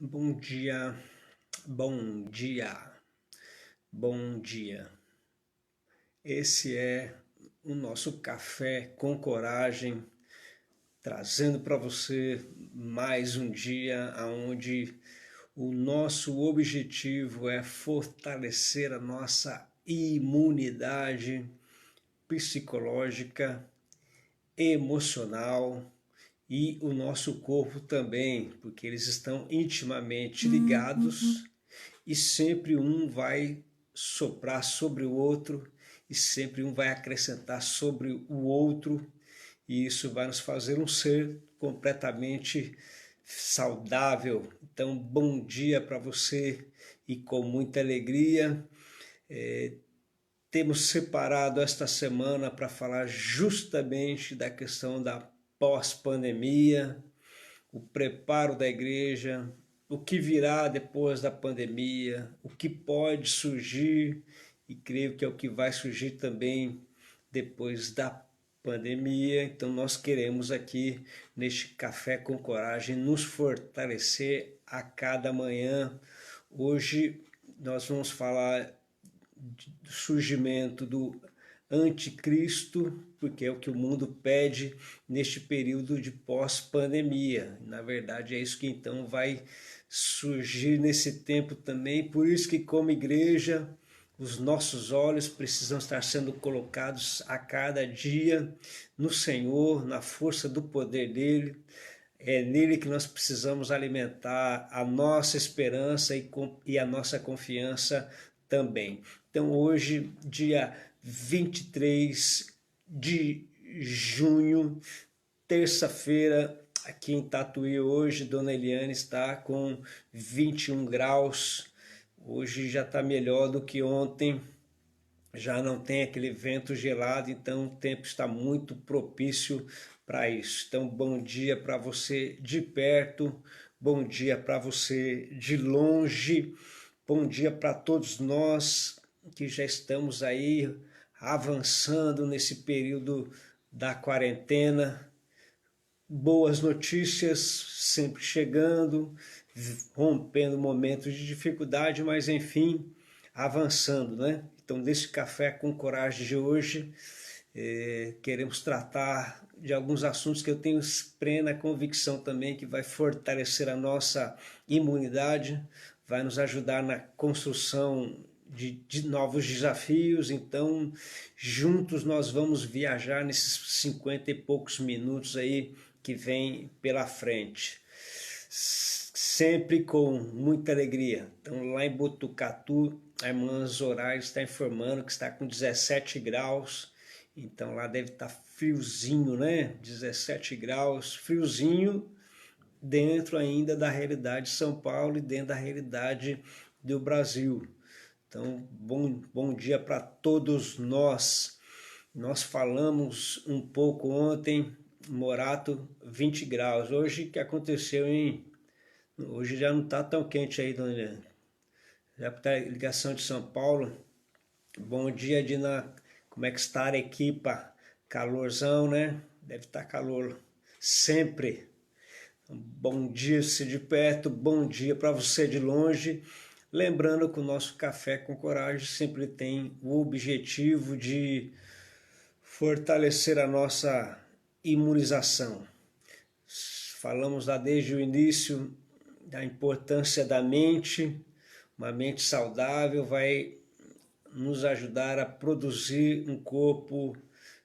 Bom dia, bom dia, bom dia. Esse é o nosso Café com Coragem, trazendo para você mais um dia onde o nosso objetivo é fortalecer a nossa imunidade psicológica, emocional e o nosso corpo também, porque eles estão intimamente ligados e sempre um vai soprar sobre o outro e sempre um vai acrescentar sobre o outro, e isso vai nos fazer um ser completamente saudável. Então, bom dia para você e com muita alegria. Temos separado esta semana para falar justamente da questão da pós-pandemia, o preparo da igreja, o que virá depois da pandemia, o que pode surgir, e creio que é o que vai surgir também depois da pandemia. Então nós queremos aqui, neste Café com Coragem, nos fortalecer a cada manhã. Hoje nós vamos falar do surgimento do anticristo, porque é o que o mundo pede neste período de pós-pandemia. Na verdade, é isso que então vai surgir nesse tempo também. Por isso que, como igreja, os nossos olhos precisam estar sendo colocados a cada dia no Senhor, na força do poder dele. É nele que nós precisamos alimentar a nossa esperança e a nossa confiança também. Então hoje, dia 23 de junho, terça-feira, aqui em Tatuí hoje, Dona Eliane está com 21 graus. Hoje já está melhor do que ontem, já não tem aquele vento gelado, então o tempo está muito propício para isso. Então, bom dia para você de perto, bom dia para você de longe, bom dia para todos nós que já estamos aí avançando nesse período da quarentena. Boas notícias sempre chegando, rompendo momentos de dificuldade, mas enfim, avançando, né? Então, nesse Café com Coragem de hoje, queremos tratar de alguns assuntos que eu tenho plena convicção também que vai fortalecer a nossa imunidade, vai nos ajudar na construção de novos desafios. Então, juntos nós vamos viajar nesses 50 e poucos minutos aí que vem pela frente. Sempre com muita alegria. Então, lá em Botucatu, a irmã Zoraida está informando que está com 17 graus. Então, lá deve estar friozinho, né? 17 graus, friozinho dentro ainda da realidade de São Paulo e dentro da realidade do Brasil. Então, bom dia para todos nós. Nós falamos um pouco ontem, Morato, 20 graus. Hoje, o que aconteceu Hoje já não está tão quente aí, dona Eliane. Já está ligação de São Paulo. Bom dia, Dina. Como é que está a equipa? Calorzão, né? Deve estar calor sempre. Bom dia você de perto, bom dia para você de longe. Lembrando que o nosso Café com Coragem sempre tem o objetivo de fortalecer a nossa imunização. Falamos lá desde o início da importância da mente. Uma mente saudável vai nos ajudar a produzir um corpo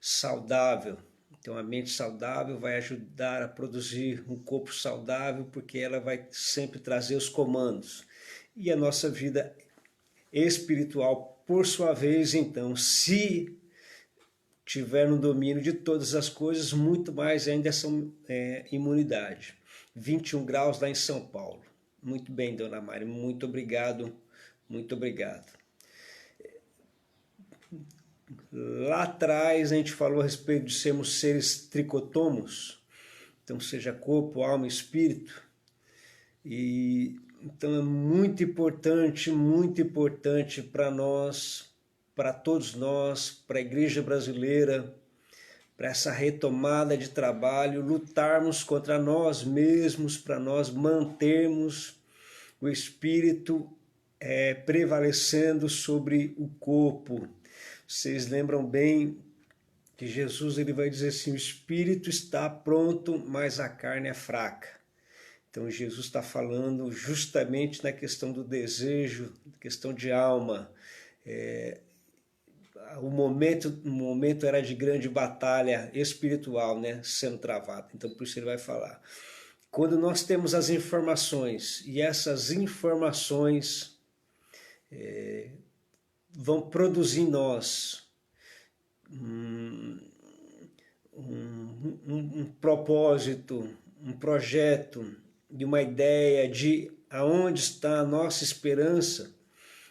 saudável. Então a mente saudável vai ajudar a produzir um corpo saudável, porque ela vai sempre trazer os comandos. E a nossa vida espiritual, por sua vez, então, se tiver no domínio de todas as coisas, muito mais ainda essa imunidade. 21 graus lá em São Paulo. Muito bem, dona Mari, muito obrigado, muito obrigado. Lá atrás a gente falou a respeito de sermos seres tricotomos, então seja corpo, alma e espírito. E então é muito importante para nós, para todos nós, para a igreja brasileira, para essa retomada de trabalho, lutarmos contra nós mesmos, para nós mantermos o espírito prevalecendo sobre o corpo. Vocês lembram bem que Jesus ele vai dizer assim, o espírito está pronto, mas a carne é fraca. Então Jesus está falando justamente na questão do desejo, questão de alma. O momento era de grande batalha espiritual, né, sendo travado. Então por isso ele vai falar. Quando nós temos as informações, e essas informações vão produzir em nós um propósito, um projeto, de uma ideia de aonde está a nossa esperança,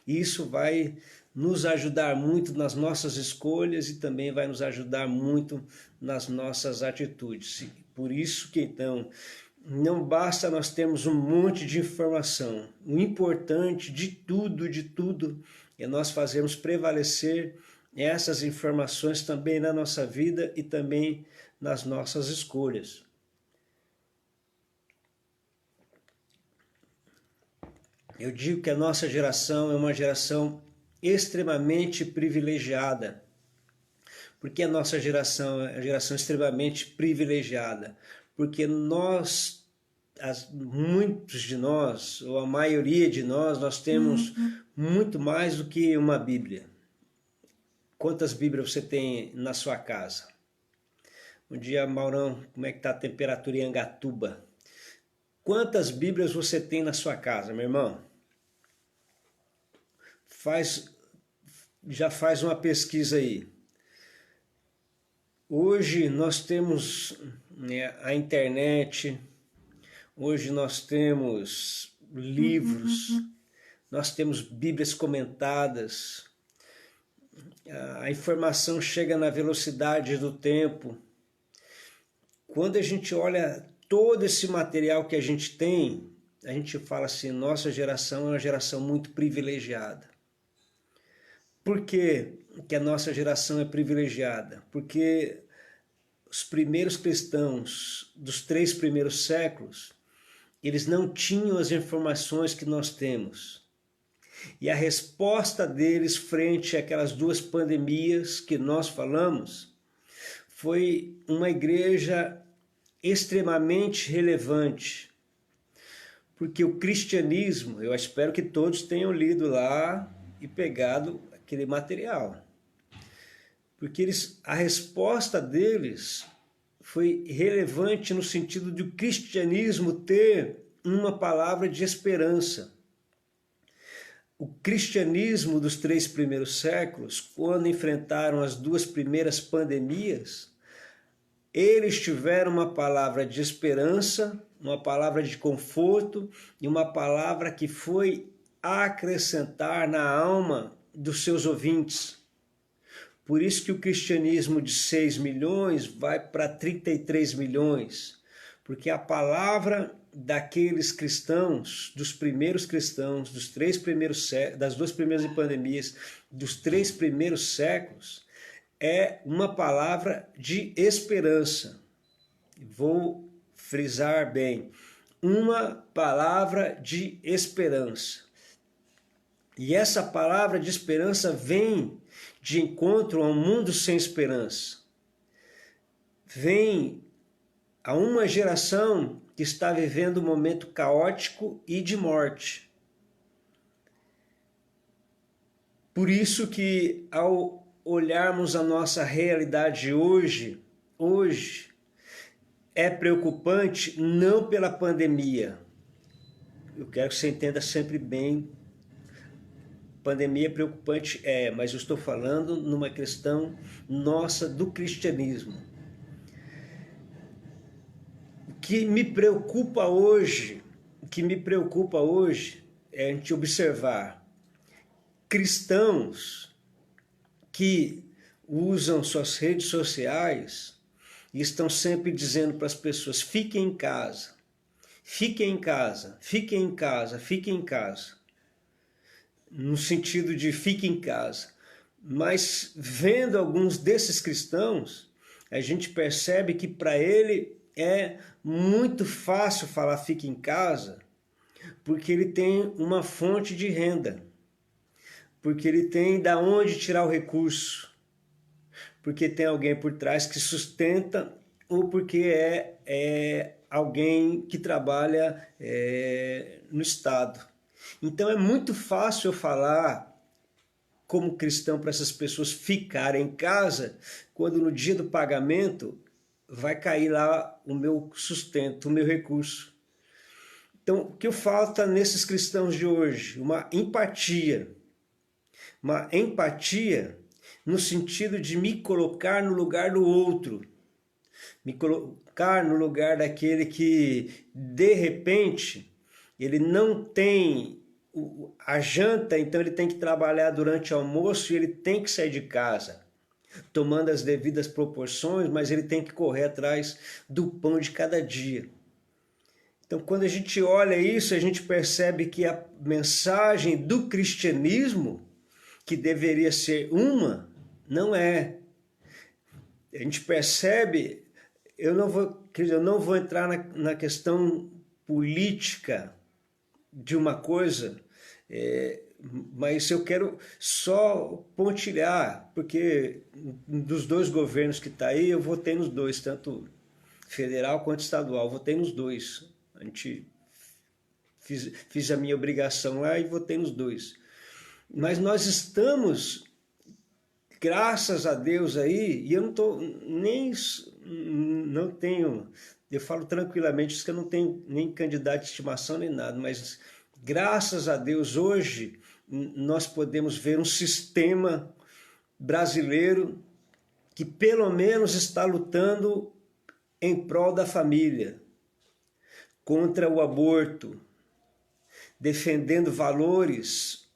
e isso vai nos ajudar muito nas nossas escolhas e também vai nos ajudar muito nas nossas atitudes. Por isso que então não basta nós termos um monte de informação. O importante de tudo é nós fazermos prevalecer essas informações também na nossa vida e também nas nossas escolhas. Eu digo que a nossa geração é uma geração extremamente privilegiada. Por que a nossa geração é uma geração extremamente privilegiada? Porque muitos de nós, ou a maioria de nós temos muito mais do que uma Bíblia. Quantas Bíblias você tem na sua casa? Bom dia, Maurão, como é que está a temperatura em Angatuba? Quantas Bíblias você tem na sua casa, meu irmão? Já faz uma pesquisa aí. Hoje nós temos a internet, hoje nós temos livros, nós temos Bíblias comentadas, a informação chega na velocidade do tempo. Quando a gente olha todo esse material que a gente tem, a gente fala assim, nossa geração é uma geração muito privilegiada. Por que a nossa geração é privilegiada? Porque os primeiros cristãos dos 3 primeiros séculos, eles não tinham as informações que nós temos. E a resposta deles frente àquelas 2 pandemias que nós falamos, foi uma igreja extremamente relevante. Porque o cristianismo, eu espero que todos tenham lido lá e pegado aquele material. Porque a resposta deles foi relevante no sentido de o cristianismo ter uma palavra de esperança. O cristianismo dos 3 primeiros séculos, quando enfrentaram as 2 primeiras pandemias, eles tiveram uma palavra de esperança, uma palavra de conforto e uma palavra que foi acrescentar na alma dos seus ouvintes. Por isso que o cristianismo de 6 milhões vai para 33 milhões, porque a palavra daqueles cristãos, dos primeiros cristãos, das 2 primeiras pandemias, dos 3 primeiros séculos, é uma palavra de esperança. Vou frisar bem, uma palavra de esperança. E essa palavra de esperança vem de encontro a um mundo sem esperança. Vem a uma geração que está vivendo um momento caótico e de morte. Por isso que ao olharmos a nossa realidade hoje é preocupante não pela pandemia. Eu quero que você entenda sempre bem. Pandemia preocupante mas eu estou falando numa questão nossa do cristianismo. O que me preocupa hoje é a gente observar cristãos que usam suas redes sociais e estão sempre dizendo para as pessoas, fiquem em casa, fiquem em casa, fiquem em casa, fiquem em casa. No sentido de fique em casa. Mas vendo alguns desses cristãos, a gente percebe que para ele é muito fácil falar fique em casa, porque ele tem uma fonte de renda, porque ele tem da onde tirar o recurso, porque tem alguém por trás que sustenta, ou porque é alguém que trabalha no Estado. Então é muito fácil eu falar como cristão para essas pessoas ficarem em casa, quando no dia do pagamento vai cair lá o meu sustento, o meu recurso. Então, o que falta nesses cristãos de hoje? Uma empatia no sentido de me colocar no lugar do outro, me colocar no lugar daquele que, de repente, ele não tem a janta, então ele tem que trabalhar durante o almoço e ele tem que sair de casa, tomando as devidas proporções, mas ele tem que correr atrás do pão de cada dia. Então, quando a gente olha isso, a gente percebe que a mensagem do cristianismo, que deveria ser uma, não é. A gente percebe, eu não vou entrar na questão política de uma coisa, mas eu quero só pontilhar, porque dos dois governos que está aí, eu votei nos dois, tanto federal quanto estadual, votei nos dois. A gente fiz a minha obrigação lá e votei nos dois. Mas nós estamos, graças a Deus aí, e eu não tenho, eu falo tranquilamente, que eu não tenho nem candidato de estimação nem nada, mas graças a Deus hoje nós podemos ver um sistema brasileiro que pelo menos está lutando em prol da família, contra o aborto, defendendo valores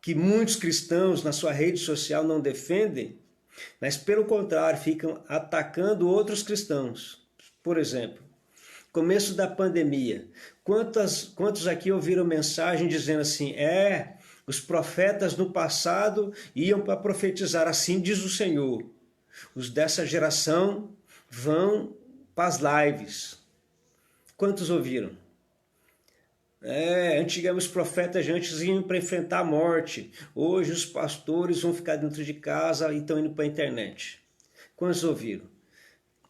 que muitos cristãos na sua rede social não defendem, mas pelo contrário, ficam atacando outros cristãos. Por exemplo, começo da pandemia, quantos aqui ouviram mensagem dizendo assim, os profetas no passado iam para profetizar, assim diz o Senhor, os dessa geração vão para as lives. Quantos ouviram? Antigamente os profetas antes iam para enfrentar a morte. Hoje os pastores vão ficar dentro de casa e estão indo para a internet. Quantos ouviram?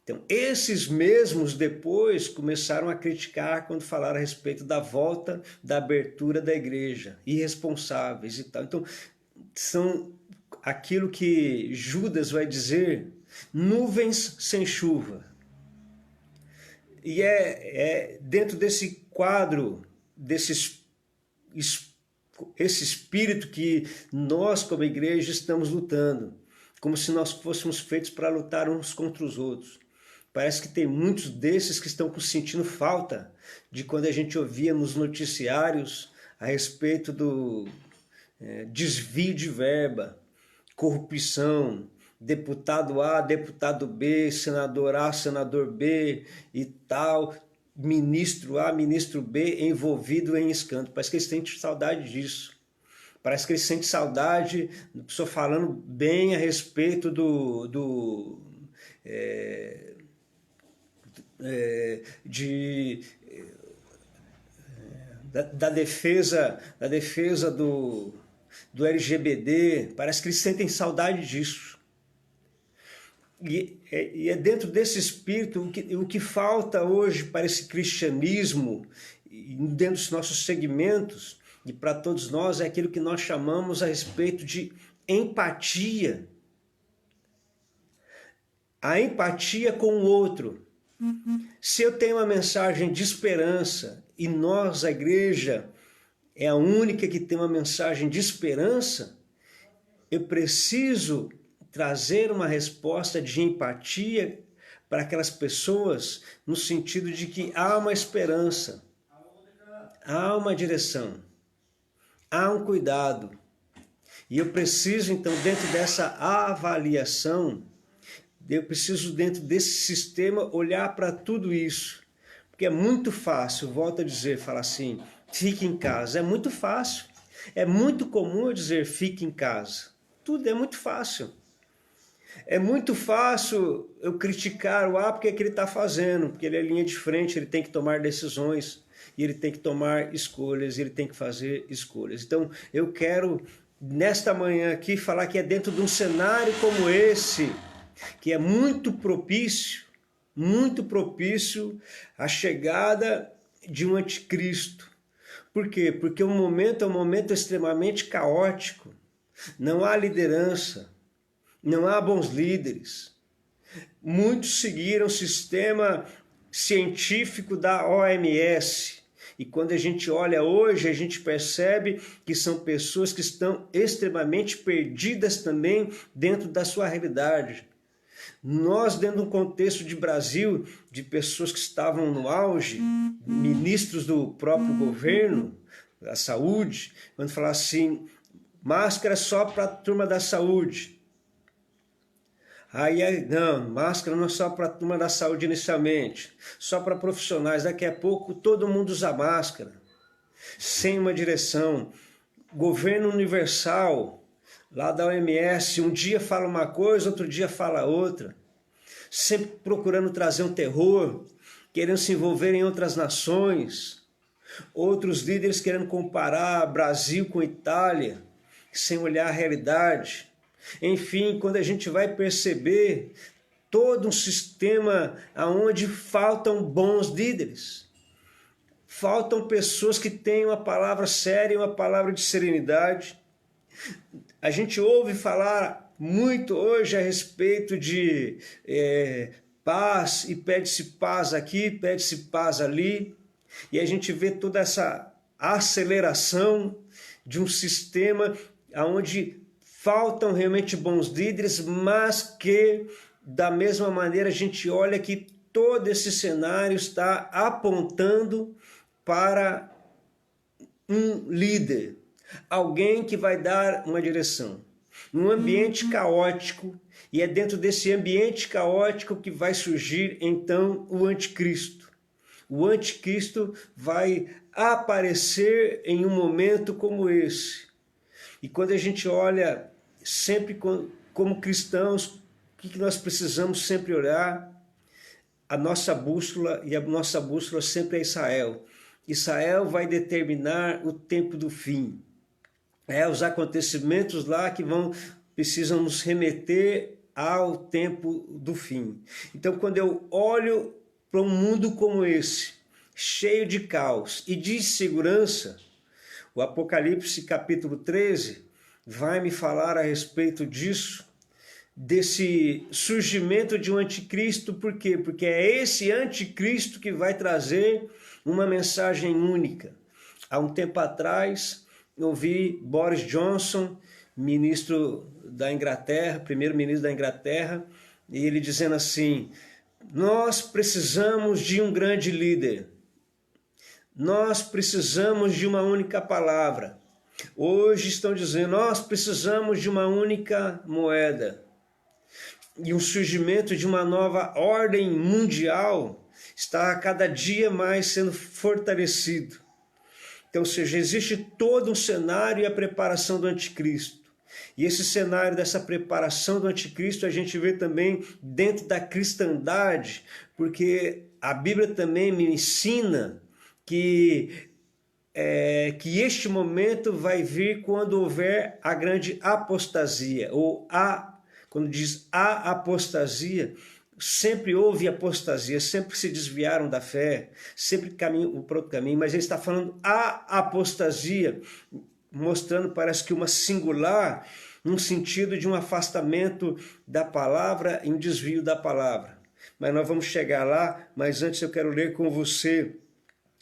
Então, esses mesmos depois começaram a criticar quando falaram a respeito da volta, da abertura da igreja, irresponsáveis e tal. Então, são aquilo que Judas vai dizer, nuvens sem chuva. E dentro desse quadro, esse espírito que nós como igreja estamos lutando, como se nós fôssemos feitos para lutar uns contra os outros. Parece que tem muitos desses que estão sentindo falta de quando a gente ouvia nos noticiários a respeito do desvio de verba, corrupção, deputado A, deputado B, senador A, senador B e tal, ministro A, ministro B envolvido em escândalo. Parece que eles sentem saudade disso. Parece que eles sentem saudade da pessoa falando bem a respeito da defesa do LGBT. Parece que eles sentem saudade disso. E é dentro desse espírito o que falta hoje para esse cristianismo, dentro dos nossos segmentos, e para todos nós, é aquilo que nós chamamos a respeito de empatia. A empatia com o outro. Se eu tenho uma mensagem de esperança, e nós, a igreja, é a única que tem uma mensagem de esperança, eu preciso trazer uma resposta de empatia para aquelas pessoas, no sentido de que há uma esperança, há uma direção, há um cuidado. E eu preciso, então, dentro dessa avaliação, eu preciso, dentro desse sistema, olhar para tudo isso. Porque é muito fácil, volto a dizer, falar assim, fique em casa. É muito fácil. É muito comum eu dizer, fique em casa. Tudo é muito fácil. É muito fácil eu criticar o A porque é que ele está fazendo, porque ele é linha de frente, ele tem que tomar decisões, e ele tem que tomar escolhas, ele tem que fazer escolhas. Então, eu quero, nesta manhã aqui, falar que é dentro de um cenário como esse, que é muito propício a chegada de um anticristo. Por quê? Porque o momento é um momento extremamente caótico. Não há liderança, não há bons líderes. Muitos seguiram o sistema científico da OMS. E quando a gente olha hoje, a gente percebe que são pessoas que estão extremamente perdidas também dentro da sua realidade. Nós, dentro de um contexto de Brasil, de pessoas que estavam no auge, ministros do próprio governo, da saúde, quando falar assim, máscara só para a turma da saúde. Aí, não, máscara não é só para a turma da saúde inicialmente, só para profissionais. Daqui a pouco todo mundo usa máscara, sem uma direção. Governo universal, lá da OMS, um dia fala uma coisa, outro dia fala outra. Sempre procurando trazer um terror, querendo se envolver em outras nações. Outros líderes querendo comparar Brasil com Itália, sem olhar a realidade. Enfim, quando a gente vai perceber todo um sistema onde faltam bons líderes, faltam pessoas que tenham uma palavra séria, uma palavra de serenidade. A gente ouve falar muito hoje a respeito de paz, e pede-se paz aqui, pede-se paz ali, e a gente vê toda essa aceleração de um sistema onde faltam realmente bons líderes, mas que, da mesma maneira, a gente olha que todo esse cenário está apontando para um líder, alguém que vai dar uma direção. Num ambiente caótico, e é dentro desse ambiente caótico que vai surgir, então, o anticristo. O anticristo vai aparecer em um momento como esse. E quando a gente olha sempre como cristãos, o que nós precisamos sempre olhar? A nossa bússola, e a nossa bússola sempre é Israel. Israel vai determinar o tempo do fim. Os acontecimentos lá que precisam nos remeter ao tempo do fim. Então, quando eu olho para um mundo como esse, cheio de caos e de insegurança, o Apocalipse capítulo 13 vai me falar a respeito disso, desse surgimento de um anticristo. Por quê? Porque é esse anticristo que vai trazer uma mensagem única. Há um tempo atrás, eu vi Boris Johnson, ministro da Inglaterra, primeiro-ministro da Inglaterra, e ele dizendo assim: nós precisamos de um grande líder. Nós precisamos de uma única palavra. Hoje estão dizendo, nós precisamos de uma única moeda. E o surgimento de uma nova ordem mundial está a cada dia mais sendo fortalecido. Então, ou seja, existe todo um cenário e a preparação do anticristo. E esse cenário dessa preparação do anticristo a gente vê também dentro da cristandade, porque a Bíblia também me ensina que este momento vai vir quando houver a grande apostasia, quando diz a apostasia, sempre houve apostasia, sempre se desviaram da fé, sempre caminham para outro caminho, mas ele está falando a apostasia, mostrando, parece que uma singular, no sentido de um afastamento da palavra e um desvio da palavra. Mas nós vamos chegar lá, mas antes eu quero ler com você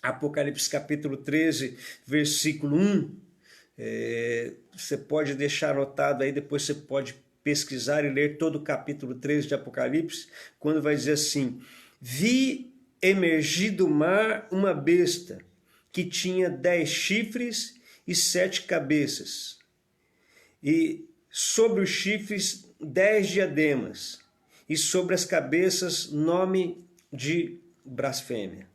Apocalipse capítulo 13, versículo 1. Você pode deixar anotado aí, depois você pode pesquisar e ler todo o capítulo 13 de Apocalipse, quando vai dizer assim: vi emergir do mar uma besta que tinha 10 chifres e 7 cabeças, e sobre os chifres 10 diademas, e sobre as cabeças nome de blasfêmia.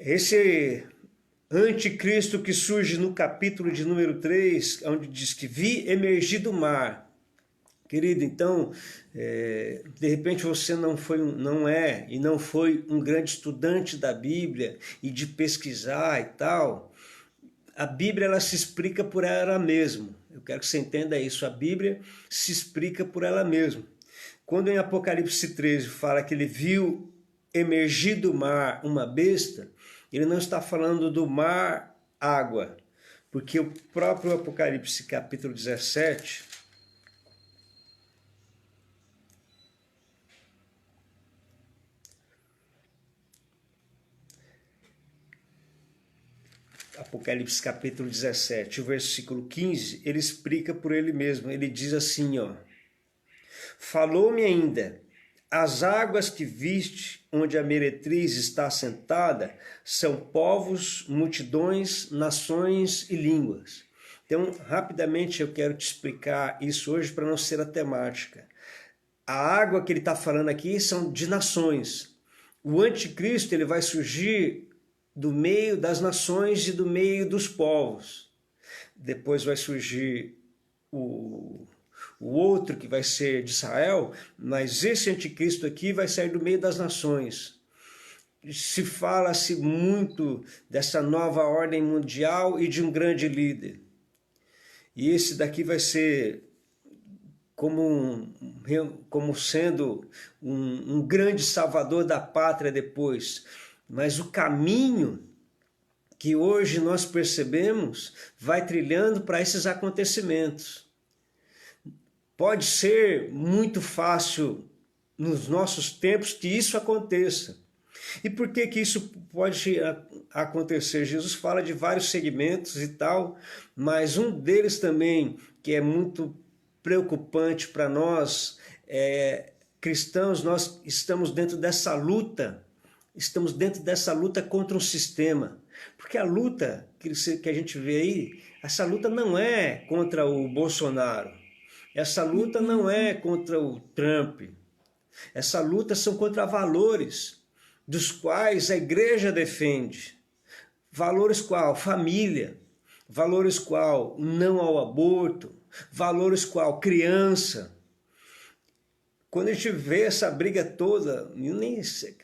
Esse Anticristo que surge no capítulo de número 3, onde diz que vi emergir do mar. Querido, então, de repente você não foi um grande estudante da Bíblia e de pesquisar e tal. A Bíblia, ela se explica por ela mesma. Eu quero que você entenda isso. A Bíblia se explica por ela mesma. Quando em Apocalipse 13 fala que ele viu emergir do mar uma besta, ele não está falando do mar água, porque o próprio Apocalipse capítulo 17, Apocalipse capítulo 17, o versículo 15, ele explica por ele mesmo. Ele diz assim, ó: falou-me ainda, as águas que viste, onde a meretriz está assentada, são povos, multidões, nações e línguas. Então, rapidamente eu quero te explicar isso hoje para não ser a temática. A água que ele está falando aqui são de nações. O anticristo, ele vai surgir do meio das nações e do meio dos povos. Depois vai surgir o outro que vai ser de Israel, mas esse anticristo aqui vai sair do meio das nações. Se fala-se muito dessa nova ordem mundial e de um grande líder. E esse daqui vai ser como sendo um grande salvador da pátria depois. Mas o caminho que hoje nós percebemos vai trilhando para esses acontecimentos. Pode ser muito fácil nos nossos tempos que isso aconteça. E por que que isso pode acontecer? Jesus fala de vários segmentos e tal, mas um deles também que é muito preocupante para nós, cristãos, nós estamos dentro dessa luta contra um sistema. Porque a luta que a gente vê aí, essa luta não é contra o Bolsonaro, essa luta não é contra o Trump, essa luta são contra valores dos quais a igreja defende. Valores qual? Família. Valores qual? Não ao aborto. Valores qual? Criança. Quando a gente vê essa briga toda,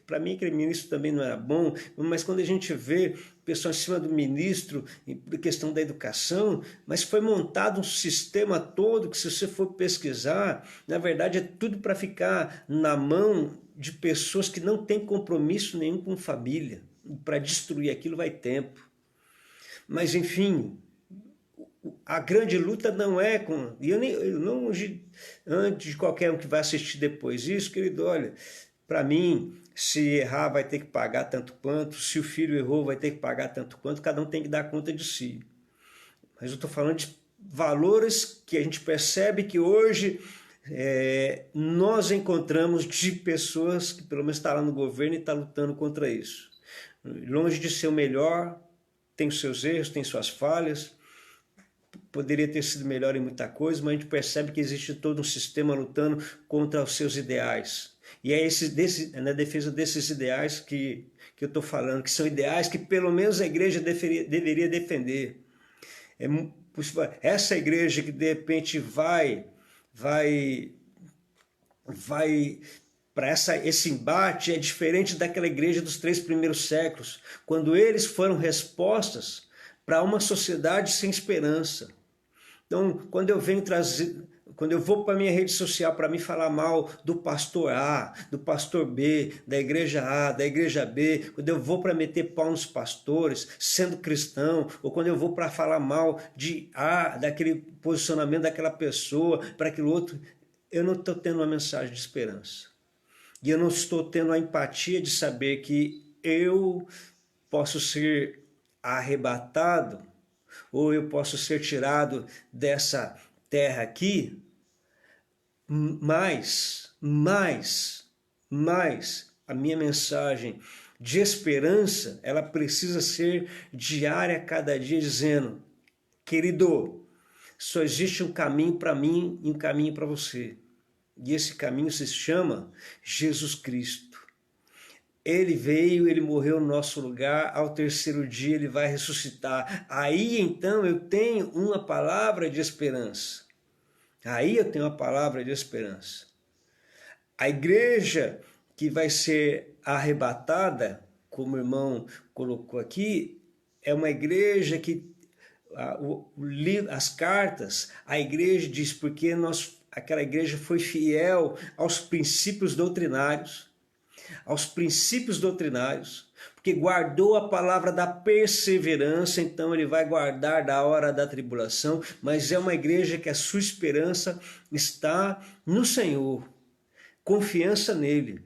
para mim aquele ministro também não era bom, mas quando a gente vê o pessoal em cima do ministro, por questão da educação, mas foi montado um sistema todo que, se você for pesquisar, na verdade é tudo para ficar na mão de pessoas que não têm compromisso nenhum com família. Para destruir aquilo vai tempo. Mas enfim, a grande luta não é com... E eu não antes de qualquer um que vai assistir depois isso, querido, olha, para mim, se errar vai ter que pagar tanto quanto, se o filho errou vai ter que pagar tanto quanto, cada um tem que dar conta de si. Mas eu estou falando de valores que a gente percebe que hoje nós encontramos de pessoas que pelo menos estão lá no governo e estão lutando contra isso. Longe de ser o melhor, tem os seus erros, tem suas falhas, poderia ter sido melhor em muita coisa, mas a gente percebe que existe todo um sistema lutando contra os seus ideais. E é na defesa desses ideais que eu estou falando, que são ideais que pelo menos a igreja deveria defender. Essa igreja que de repente vai para esse embate é diferente daquela igreja dos 3 primeiros séculos, quando eles foram respostas para uma sociedade sem esperança. Então, quando eu vou para a minha rede social para me falar mal do pastor A, do pastor B, da igreja B, quando eu vou para meter pau nos pastores, sendo cristão, ou quando eu vou para falar mal daquele posicionamento daquela pessoa, para aquele outro, eu não estou tendo uma mensagem de esperança. E eu não estou tendo a empatia de saber que eu posso ser arrebatado, ou eu posso ser tirado dessa terra aqui, mas a minha mensagem de esperança, ela precisa ser diária a cada dia, dizendo, querido, só existe um caminho para mim e um caminho para você. E esse caminho se chama Jesus Cristo. Ele veio, ele morreu no nosso lugar, ao terceiro dia ele vai ressuscitar. Aí então eu tenho uma palavra de esperança. Aí eu tenho uma palavra de esperança. A igreja que vai ser arrebatada, como o irmão colocou aqui, é uma igreja que as cartas, a igreja diz porque aquela igreja foi fiel aos princípios doutrinários, porque guardou a palavra da perseverança, então ele vai guardar da hora da tribulação, mas é uma igreja que a sua esperança está no Senhor, confiança nele.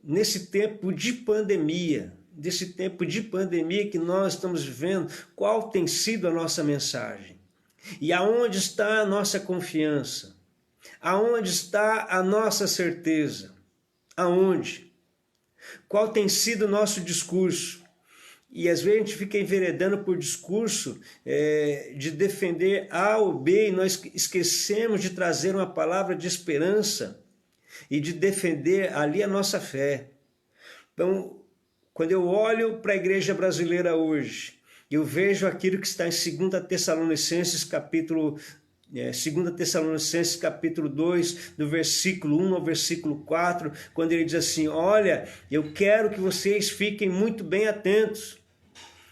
Nesse tempo de pandemia, que nós estamos vivendo, qual tem sido a nossa mensagem? E aonde está a nossa confiança? Aonde está a nossa certeza? Aonde? Qual tem sido o nosso discurso? E às vezes a gente fica enveredando por discurso de defender A ou B e nós esquecemos de trazer uma palavra de esperança e de defender ali a nossa fé. Então, quando eu olho para a igreja brasileira hoje, eu vejo aquilo que está em 2 Tessalonicenses capítulo 2, do versículo 1 ao versículo 4, quando ele diz assim: olha, eu quero que vocês fiquem muito bem atentos.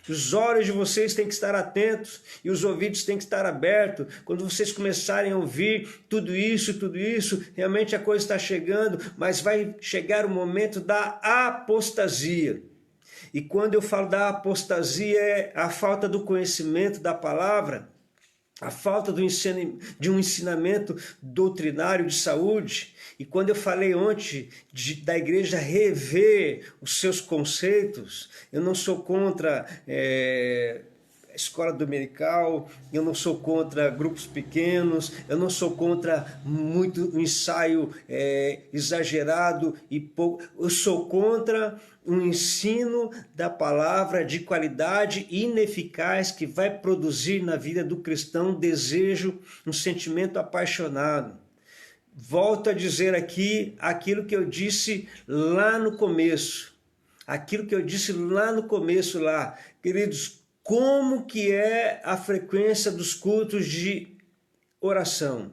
Os olhos de vocês têm que estar atentos e os ouvidos têm que estar abertos. Quando vocês começarem a ouvir tudo isso, realmente a coisa está chegando, mas vai chegar o momento da apostasia. E quando eu falo da apostasia, é a falta do conhecimento da palavra, a falta de um ensinamento doutrinário de saúde. E quando eu falei ontem da igreja rever os seus conceitos, eu não sou contra escola dominical, eu não sou contra grupos pequenos, eu não sou contra muito ensaio exagerado e pouco. Eu sou contra um ensino da palavra de qualidade ineficaz que vai produzir na vida do cristão um desejo, um sentimento apaixonado. Volto a dizer aqui aquilo que eu disse lá no começo. Queridos, como que é a frequência dos cultos de oração?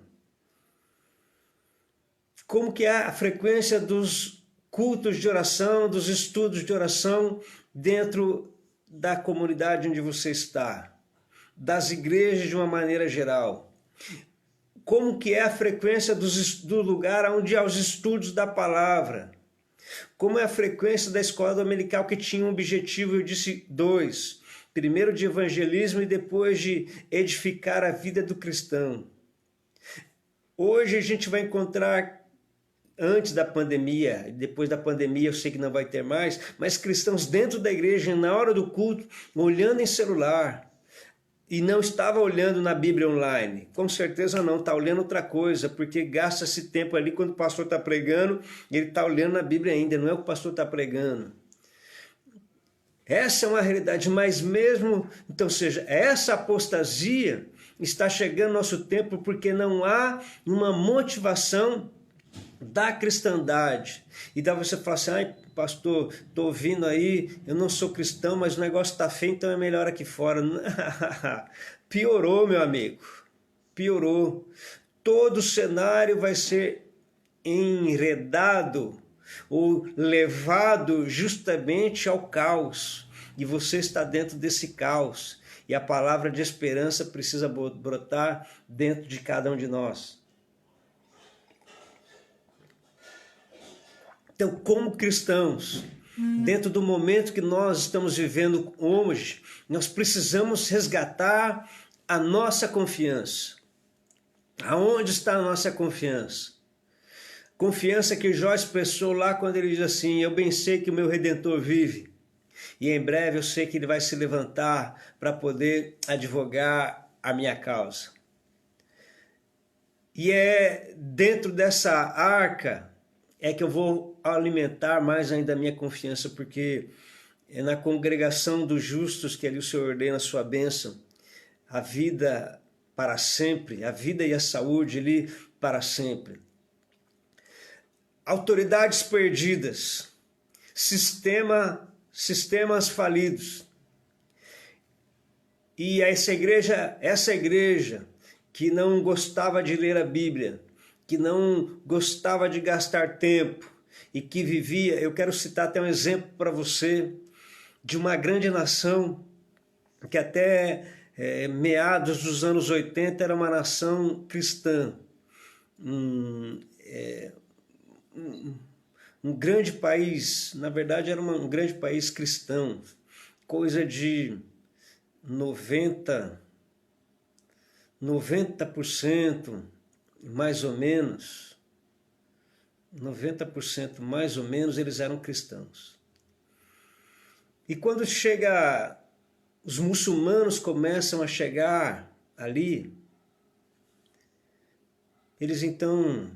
Como que é a frequência dos cultos de oração, dos estudos de oração dentro da comunidade onde você está, das igrejas de uma maneira geral? Como que é a frequência do lugar onde há os estudos da palavra? Como é a frequência da escola dominical que tinha um objetivo, eu disse 2, primeiro de evangelismo e depois de edificar a vida do cristão. Hoje a gente vai encontrar, antes da pandemia, depois da pandemia eu sei que não vai ter mais, mas cristãos dentro da igreja, na hora do culto, olhando em celular, e não estava olhando na Bíblia online. Com certeza não, está olhando outra coisa, porque gasta esse tempo ali quando o pastor está pregando, ele está olhando na Bíblia ainda, não é o que o pastor está pregando. Essa é uma realidade, mas mesmo, então, ou seja, essa apostasia está chegando no nosso tempo porque não há uma motivação da cristandade. E daí você fala assim: ai, pastor, estou ouvindo aí, eu não sou cristão, mas o negócio está feio, então é melhor aqui fora. Piorou, meu amigo, piorou. Todo o cenário vai ser enredado ou levado justamente ao caos. E você está dentro desse caos. E a palavra de esperança precisa brotar dentro de cada um de nós. Então, como cristãos, dentro do momento que nós estamos vivendo hoje, nós precisamos resgatar a nossa confiança. Aonde está a nossa confiança? Confiança que Jó expressou lá quando ele diz assim: eu bem sei que o meu Redentor vive, e em breve eu sei que ele vai se levantar para poder advogar a minha causa. E é dentro dessa arca é que eu vou alimentar mais ainda a minha confiança, porque é na congregação dos justos que ali o Senhor ordena a sua bênção, a vida para sempre, a vida e a saúde ali para sempre. Autoridades perdidas. sistemas falidos. E essa igreja que não gostava de ler a Bíblia, que não gostava de gastar tempo e que vivia, eu quero citar até um exemplo para você, de uma grande nação que até meados dos anos 80 era uma nação cristã. Um grande país, na verdade era um grande país cristão, coisa de 90% mais ou menos, 90% mais ou menos eles eram cristãos. E quando os muçulmanos começam a chegar ali, eles então,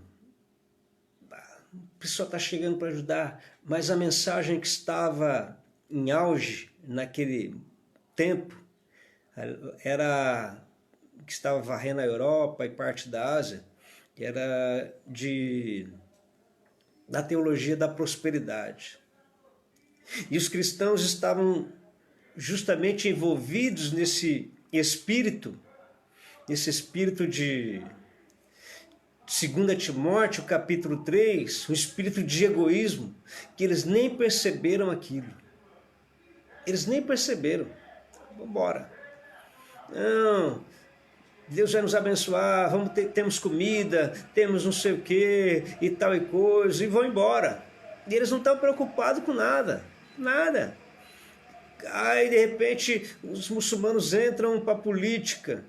o pessoal está chegando para ajudar, mas a mensagem que estava em auge naquele tempo, que estava varrendo a Europa e parte da Ásia, era da teologia da prosperidade. E os cristãos estavam justamente envolvidos nesse espírito de 2 Timóteo, capítulo 3, um espírito de egoísmo, que eles nem perceberam aquilo. Eles nem perceberam. Vamos embora. Não, Deus vai nos abençoar, temos comida, temos não sei o que e tal e coisa, e vão embora. E eles não estão preocupados com nada, nada. Aí de repente os muçulmanos entram para a política,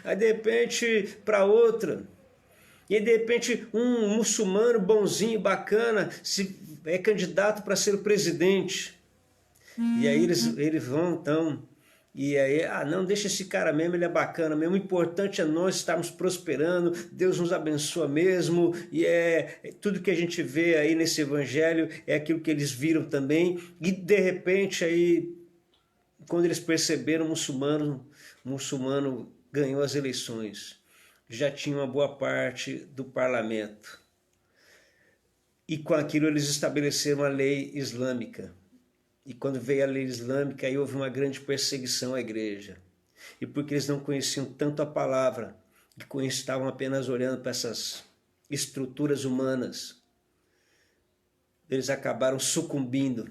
aí de repente para outra, e de repente um muçulmano bonzinho, bacana, é candidato para ser o presidente. E aí eles vão então, e aí, não, deixa esse cara mesmo, ele é bacana mesmo, o importante é nós estarmos prosperando, Deus nos abençoa mesmo, e tudo que a gente vê aí nesse evangelho é aquilo que eles viram também, e de repente aí, quando eles perceberam, o muçulmano ganhou as eleições, já tinha uma boa parte do parlamento, e com aquilo eles estabeleceram a lei islâmica. E quando veio a lei islâmica, aí houve uma grande perseguição à igreja. E porque eles não conheciam tanto a palavra, que estavam apenas olhando para essas estruturas humanas, eles acabaram sucumbindo,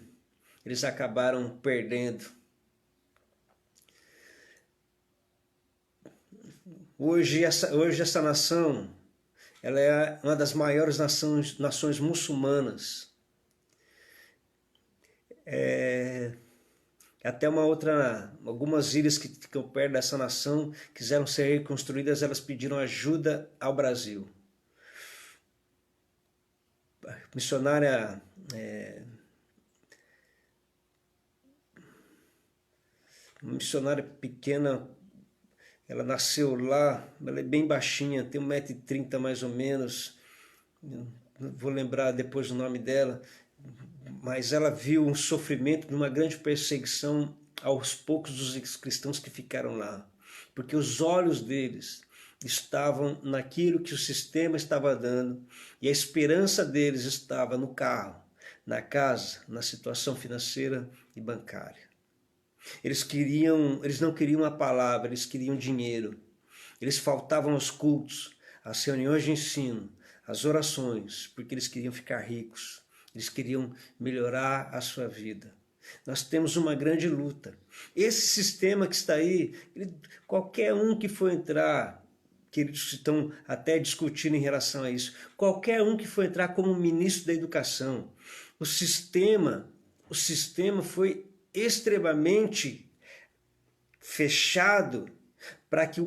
eles acabaram perdendo. Hoje essa nação, ela é uma das maiores nações muçulmanas. Até algumas ilhas que ficam perto dessa nação quiseram ser reconstruídas, elas pediram ajuda ao Brasil. A missionária uma missionária pequena, ela nasceu lá, ela é bem baixinha, tem 1,30 m mais ou menos, não vou lembrar depois o nome dela, mas ela viu um sofrimento de uma grande perseguição aos poucos dos cristãos que ficaram lá, porque os olhos deles estavam naquilo que o sistema estava dando e a esperança deles estava no carro, na casa, na situação financeira e bancária. Eles não queriam a palavra, eles queriam dinheiro. Eles faltavam aos cultos, às reuniões de ensino, às orações, porque eles queriam ficar ricos. Eles queriam melhorar a sua vida. Nós temos uma grande luta. Esse sistema que está aí, qualquer um que for entrar, que eles estão até discutindo em relação a isso, qualquer um que for entrar como ministro da educação, o sistema foi extremamente fechado para que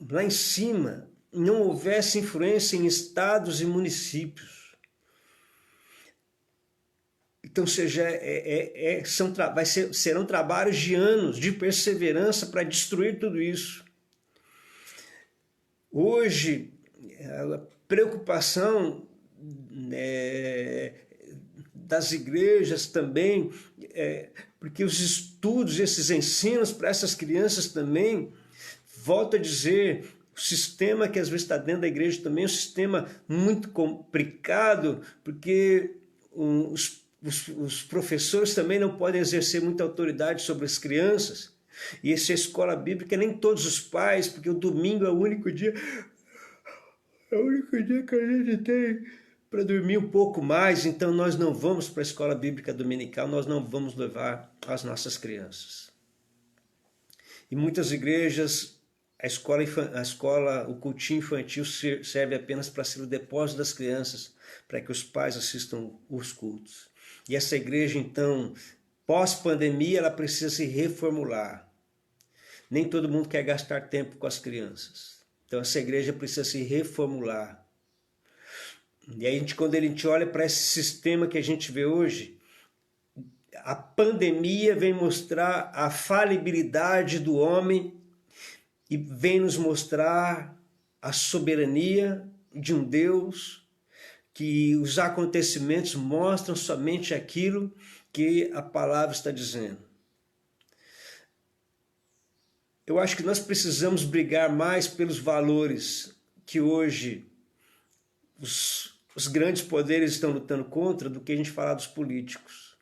lá em cima não houvesse influência em estados e municípios. Então, serão trabalhos de anos de perseverança para destruir tudo isso. Hoje, a preocupação das igrejas também, porque os estudos, esses ensinos para essas crianças também, volto a dizer, o sistema que às vezes está dentro da igreja também é um sistema muito complicado, porque os professores também não podem exercer muita autoridade sobre as crianças. E essa escola bíblica, nem todos os pais, porque o domingo é o único dia que a gente tem para dormir um pouco mais, então nós não vamos para a escola bíblica dominical, nós não vamos levar as nossas crianças. Em muitas igrejas, o cultinho infantil serve apenas para ser o depósito das crianças, para que os pais assistam os cultos. E essa igreja, então, pós-pandemia, ela precisa se reformular. Nem todo mundo quer gastar tempo com as crianças. Então, essa igreja precisa se reformular. E aí, quando a gente olha para esse sistema que a gente vê hoje, a pandemia vem mostrar a falibilidade do homem e vem nos mostrar a soberania de um Deus, que os acontecimentos mostram somente aquilo que a palavra está dizendo. Eu acho que nós precisamos brigar mais pelos valores que hoje os grandes poderes estão lutando contra do que a gente falar dos políticos.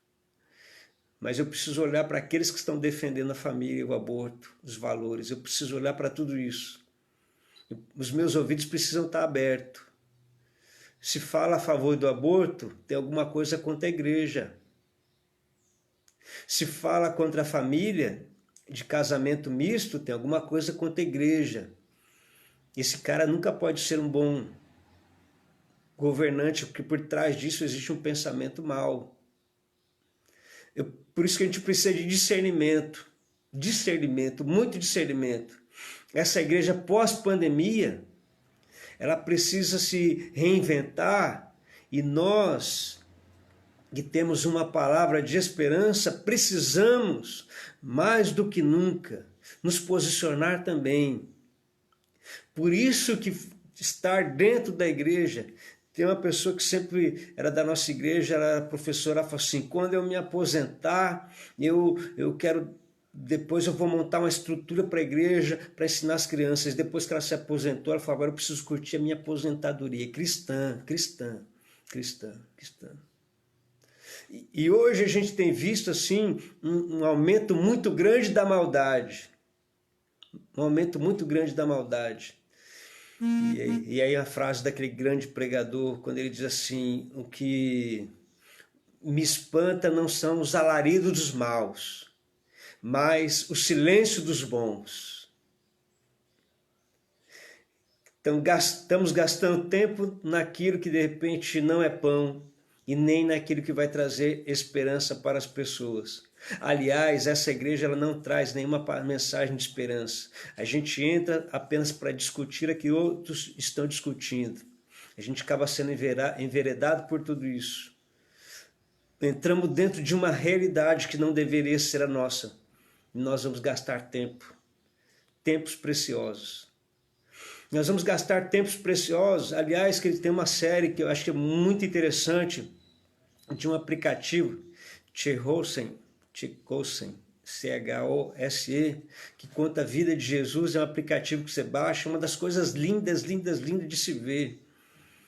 Mas eu preciso olhar para aqueles que estão defendendo a família, o aborto, os valores. Eu preciso olhar para tudo isso. Os meus ouvidos precisam estar abertos. Se fala a favor do aborto, tem alguma coisa contra a igreja. Se fala contra a família, de casamento misto, tem alguma coisa contra a igreja. Esse cara nunca pode ser um bom governante, porque por trás disso existe um pensamento mau. Por isso que a gente precisa de discernimento, muito discernimento. Essa igreja pós-pandemia, ela precisa se reinventar, e nós, que temos uma palavra de esperança, precisamos, mais do que nunca, nos posicionar também. Por isso que estar dentro da igreja, tem uma pessoa que sempre era da nossa igreja, era professora, ela falou assim, quando eu me aposentar, eu quero, depois eu vou montar uma estrutura para a igreja, para ensinar as crianças. Depois que ela se aposentou, ela falou, agora eu preciso curtir a minha aposentadoria. Cristã. E hoje a gente tem visto assim um aumento muito grande da maldade. E aí a frase daquele grande pregador, quando ele diz assim, o que me espanta não são os alaridos dos maus, mas o silêncio dos bons. Então estamos gastando tempo naquilo que de repente não é pão, e nem naquilo que vai trazer esperança para as pessoas. Aliás, essa igreja ela não traz nenhuma mensagem de esperança. A gente entra apenas para discutir o que outros estão discutindo. A gente acaba sendo enveredado por tudo isso. Entramos dentro de uma realidade que não deveria ser a nossa. E nós vamos gastar tempos preciosos. Nós vamos gastar tempos preciosos. Aliás, que ele tem uma série que eu acho que é muito interessante, de um aplicativo, Chehose, C-H-O-S-E, que conta a vida de Jesus. É um aplicativo que você baixa, uma das coisas lindas de se ver.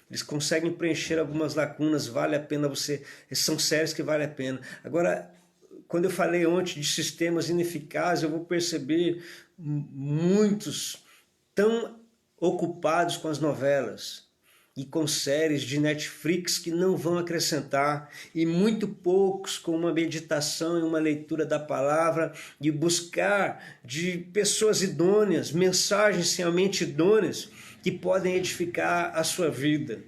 Eles conseguem preencher algumas lacunas, vale a pena você... São séries que vale a pena. Agora, quando eu falei ontem de sistemas ineficazes, eu vou perceber muitos tão ocupados com as novelas e com séries de Netflix que não vão acrescentar, e muito poucos com uma meditação e uma leitura da palavra, e buscar de pessoas idôneas, mensagens realmente idôneas, que podem edificar a sua vida.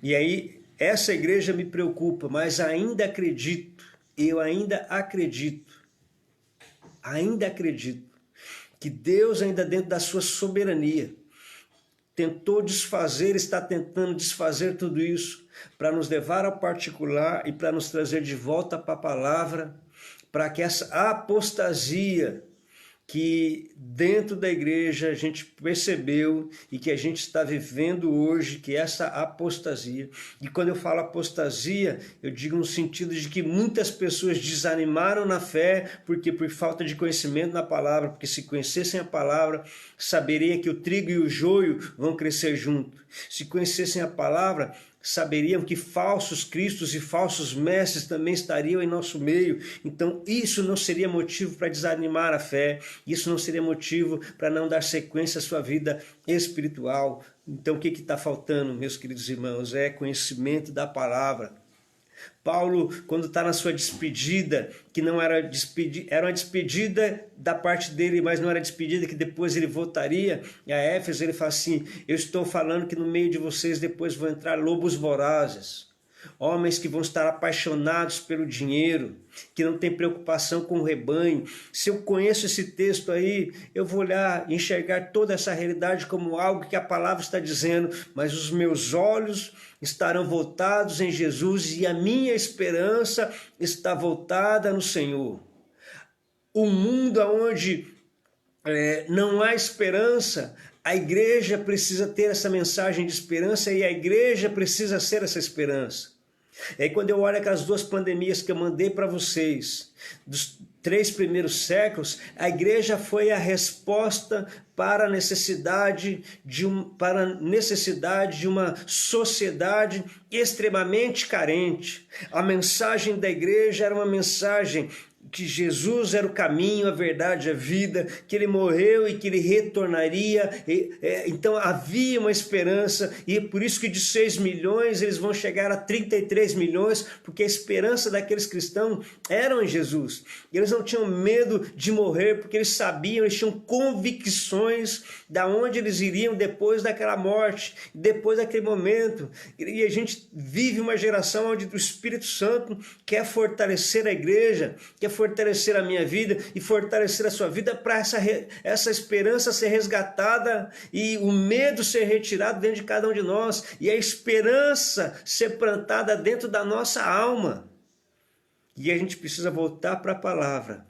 E aí, essa igreja me preocupa, mas ainda acredito, que Deus ainda dentro da sua soberania, está tentando desfazer tudo isso para nos levar ao particular e para nos trazer de volta para a palavra, para que essa apostasia que dentro da igreja a gente percebeu e que a gente está vivendo hoje, que essa apostasia, e quando eu falo apostasia, eu digo no sentido de que muitas pessoas desanimaram na fé, porque por falta de conhecimento na palavra, porque se conhecessem a palavra, saberia que o trigo e o joio vão crescer junto. Se conhecessem a palavra, saberiam que falsos cristos e falsos mestres também estariam em nosso meio. Então isso não seria motivo para desanimar a fé, isso não seria motivo para não dar sequência à sua vida espiritual. Então o que está faltando, meus queridos irmãos? É conhecimento da palavra. Paulo, quando está na sua despedida, que não era despedida, era uma despedida da parte dele, mas não era despedida, que depois ele voltaria a Éfeso, ele fala assim: eu estou falando que no meio de vocês depois vão entrar lobos vorazes, homens que vão estar apaixonados pelo dinheiro, que não tem preocupação com o rebanho. Se eu conheço esse texto aí, eu vou olhar e enxergar toda essa realidade como algo que a palavra está dizendo, mas os meus olhos estarão voltados em Jesus e a minha esperança está voltada no Senhor. O mundo onde não há esperança, a igreja precisa ter essa mensagem de esperança e a igreja precisa ser essa esperança. E aí quando eu olho aquelas duas pandemias que eu mandei para vocês, dos 3 primeiros séculos, a igreja foi a resposta para a necessidade de uma sociedade extremamente carente. A mensagem da igreja era uma mensagem que Jesus era o caminho, a verdade, a vida, que ele morreu e que ele retornaria. Então havia uma esperança, e por isso que de 6 milhões eles vão chegar a 33 milhões, porque a esperança daqueles cristãos era em Jesus. Eles não tinham medo de morrer, porque eles sabiam, eles tinham convicções de onde eles iriam depois daquela morte, depois daquele momento. E a gente vive uma geração onde o Espírito Santo quer fortalecer a igreja, quer fortalecer a minha vida e fortalecer a sua vida para essa esperança ser resgatada e o medo ser retirado dentro de cada um de nós e a esperança ser plantada dentro da nossa alma. E a gente precisa voltar para a palavra,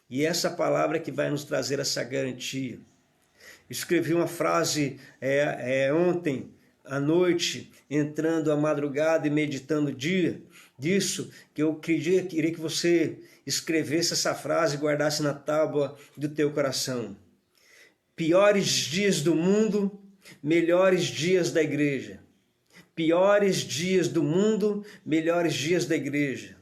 e essa palavra é que vai nos trazer essa garantia. Escrevi uma frase ontem à noite, entrando à madrugada e meditando o dia, disso, que eu queria que você escrevesse essa frase e guardasse na tábua do teu coração. Piores dias do mundo, melhores dias da igreja. Piores dias do mundo, melhores dias da igreja.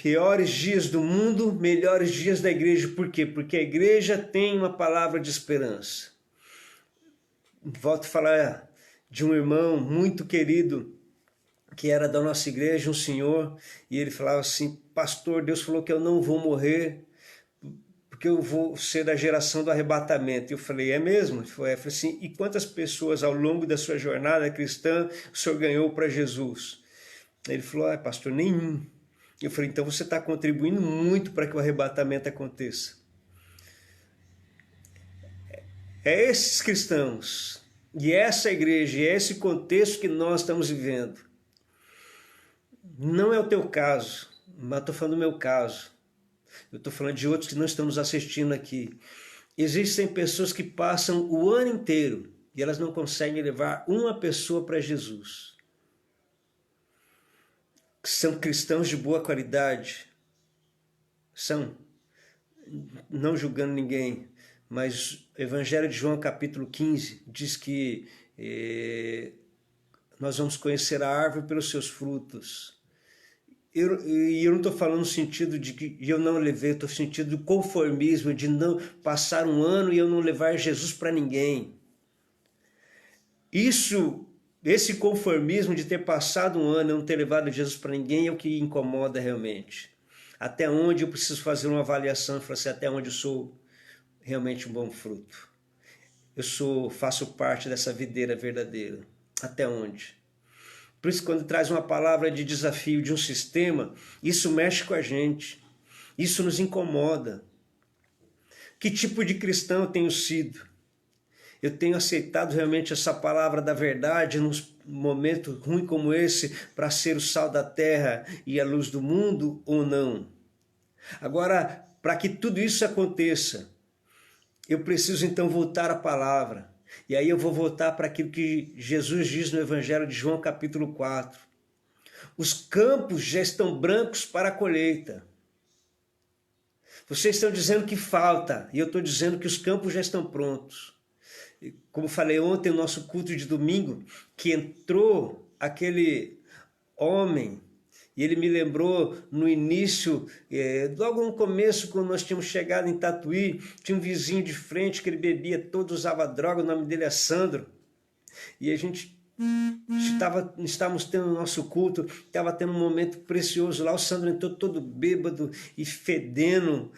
Piores dias do mundo, melhores dias da igreja. Por quê? Porque a igreja tem uma palavra de esperança. Volto a falar de um irmão muito querido, que era da nossa igreja, um senhor, e ele falava assim: pastor, Deus falou que eu não vou morrer, porque eu vou ser da geração do arrebatamento. Eu falei: é mesmo? Ele falou assim: e quantas pessoas ao longo da sua jornada cristã o senhor ganhou para Jesus? Ele falou: pastor, nenhum. Eu falei: então você está contribuindo muito para que o arrebatamento aconteça. É esses cristãos, e essa igreja, e é esse contexto que nós estamos vivendo. Não é o teu caso, mas estou falando do meu caso. Eu estou falando de outros que não estão nos assistindo aqui. Existem pessoas que passam o ano inteiro e elas não conseguem levar uma pessoa para Jesus. São cristãos de boa qualidade. São, não julgando ninguém, mas o Evangelho de João capítulo 15 diz que nós vamos conhecer a árvore pelos seus frutos. Eu não estou falando no sentido de que eu não levei, eu estou no sentido do conformismo, de não passar um ano e eu não levar Jesus para ninguém. Esse conformismo de ter passado um ano e não ter levado Jesus para ninguém é o que incomoda realmente. Até onde eu preciso fazer uma avaliação e falar assim: até onde eu sou realmente um bom fruto. Faço parte dessa videira verdadeira. Até onde? Por isso, quando traz uma palavra de desafio de um sistema, isso mexe com a gente. Isso nos incomoda. Que tipo de cristão eu tenho sido? Eu tenho aceitado realmente essa palavra da verdade num momento ruim como esse para ser o sal da terra e a luz do mundo ou não? Agora, para que tudo isso aconteça, eu preciso então voltar à palavra. E aí eu vou voltar para aquilo que Jesus diz no Evangelho de João capítulo 4. Os campos já estão brancos para a colheita. Vocês estão dizendo que falta, e eu estou dizendo que os campos já estão prontos. como falei ontem, o nosso culto de domingo, que entrou aquele homem, e ele me lembrou no início, logo no começo, quando nós tínhamos chegado em Tatuí, tinha um vizinho de frente que ele bebia todo, usava droga, o nome dele é Sandro, e a gente estávamos tendo o nosso culto, estava tendo um momento precioso lá, o Sandro entrou todo bêbado e fedendo,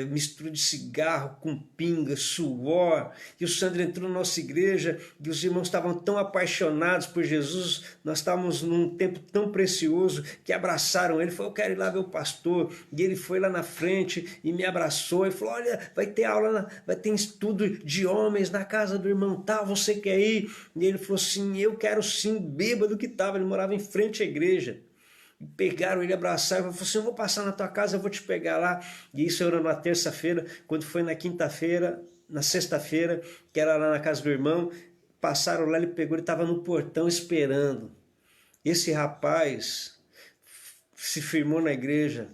mistura de cigarro com pinga, suor, e o Sandro entrou na nossa igreja, e os irmãos estavam tão apaixonados por Jesus, nós estávamos num tempo tão precioso, que abraçaram ele, falou, eu quero ir lá ver o pastor, e ele foi lá na frente e me abraçou, e falou, olha, vai ter aula, vai ter estudo de homens na casa do irmão tal, você quer ir? E ele falou assim, eu quero sim, bêbado que estava, ele morava em frente à igreja. E pegaram ele, abraçaram, e falou assim, eu vou passar na tua casa, eu vou te pegar lá. E isso era na terça-feira, quando foi na quinta-feira, na sexta-feira, que era lá na casa do irmão, passaram lá, ele pegou, ele estava no portão esperando. Esse rapaz se firmou na igreja,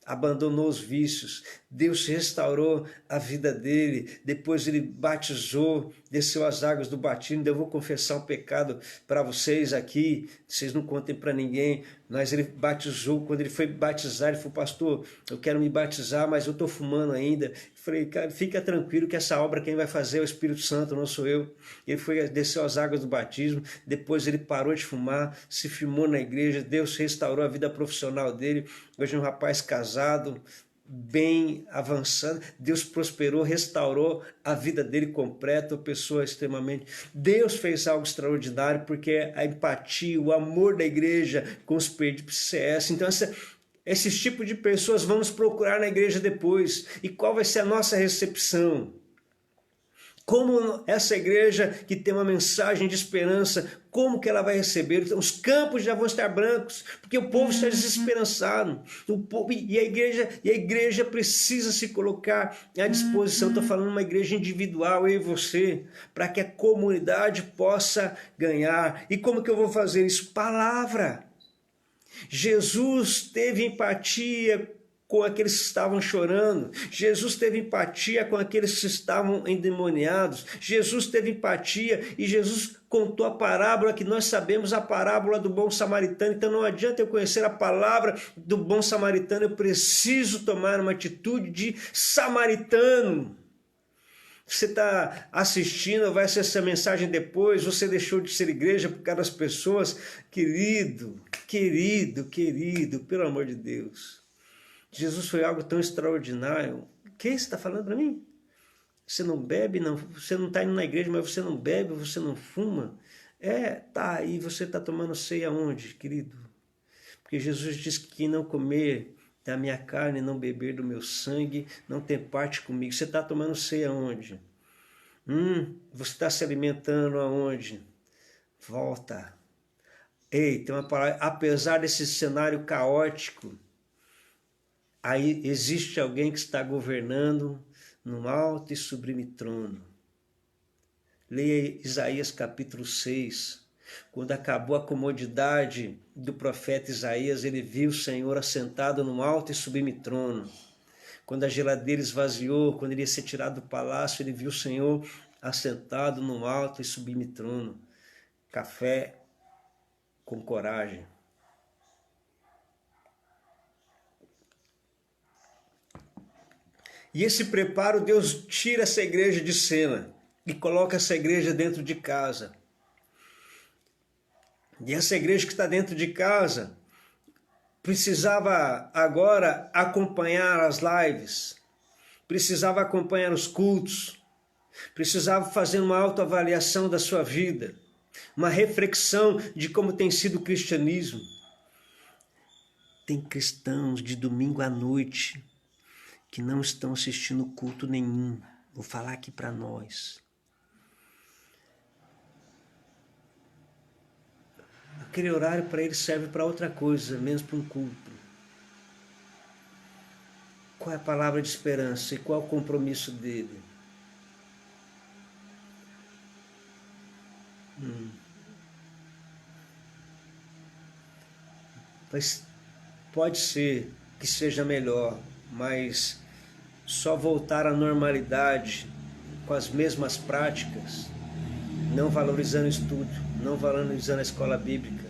abandonou os vícios, Deus restaurou a vida dele, depois ele batizou, desceu as águas do batismo, eu vou confessar um pecado para vocês aqui, vocês não contem para ninguém, mas ele batizou, quando ele foi batizar, ele falou, pastor, eu quero me batizar, mas eu estou fumando ainda. Eu falei, cara, fica tranquilo que essa obra quem vai fazer é o Espírito Santo, não sou eu. Ele foi, desceu as águas do batismo, depois ele parou de fumar, se firmou na igreja, Deus restaurou a vida profissional dele, hoje é um rapaz casado, bem avançado, Deus prosperou, restaurou a vida dele completa, uma pessoa extremamente... Deus fez algo extraordinário, porque a empatia, o amor da igreja com os perdidos precisa ser essa. Então, esses tipos de pessoas vão nos procurar na igreja depois. E qual vai ser a nossa recepção? Como essa igreja que tem uma mensagem de esperança, como que ela vai receber? Os campos já vão estar brancos, porque o povo está desesperançado. E a igreja precisa se colocar à disposição. Estou falando de uma igreja individual, eu e você, para que a comunidade possa ganhar. E como que eu vou fazer isso? Palavra. Jesus teve empatia com aqueles que estavam chorando. Jesus teve empatia com aqueles que estavam endemoniados. Jesus teve empatia e Jesus contou a parábola que nós sabemos, a parábola do bom samaritano. Então não adianta eu conhecer a palavra do bom samaritano, eu preciso tomar uma atitude de samaritano. Você está assistindo, vai ser essa mensagem depois, você deixou de ser igreja por causa das pessoas. Querido, pelo amor de Deus. Jesus foi algo tão extraordinário. O que você está falando para mim? Você não bebe, não, você não está indo na igreja, mas você não bebe, você não fuma. Tá aí, você está tomando ceia aonde, querido? Porque Jesus disse que quem não comer da minha carne, não beber do meu sangue, não tem parte comigo. Você está tomando ceia aonde? Você está se alimentando aonde? Volta. Ei, tem uma palavra, apesar desse cenário caótico, aí existe alguém que está governando num alto e sublime trono. Leia Isaías capítulo 6. Quando acabou a comodidade do profeta Isaías, ele viu o Senhor assentado num alto e sublime trono. Quando a geladeira esvaziou, quando ele ia ser tirado do palácio, ele viu o Senhor assentado num alto e sublime trono. Café com coragem. E esse preparo, Deus tira essa igreja de cena e coloca essa igreja dentro de casa. E essa igreja que está dentro de casa precisava agora acompanhar as lives, precisava acompanhar os cultos, precisava fazer uma autoavaliação da sua vida, uma reflexão de como tem sido o cristianismo. Tem cristãos de domingo à noite que não estão assistindo culto nenhum. Vou falar aqui para nós. Aquele horário para ele serve para outra coisa, menos para um culto. Qual é a palavra de esperança e qual é o compromisso dele? Mas pode ser que seja melhor, mas só voltar à normalidade com as mesmas práticas não valorizando o estudo, não valorizando a escola bíblica,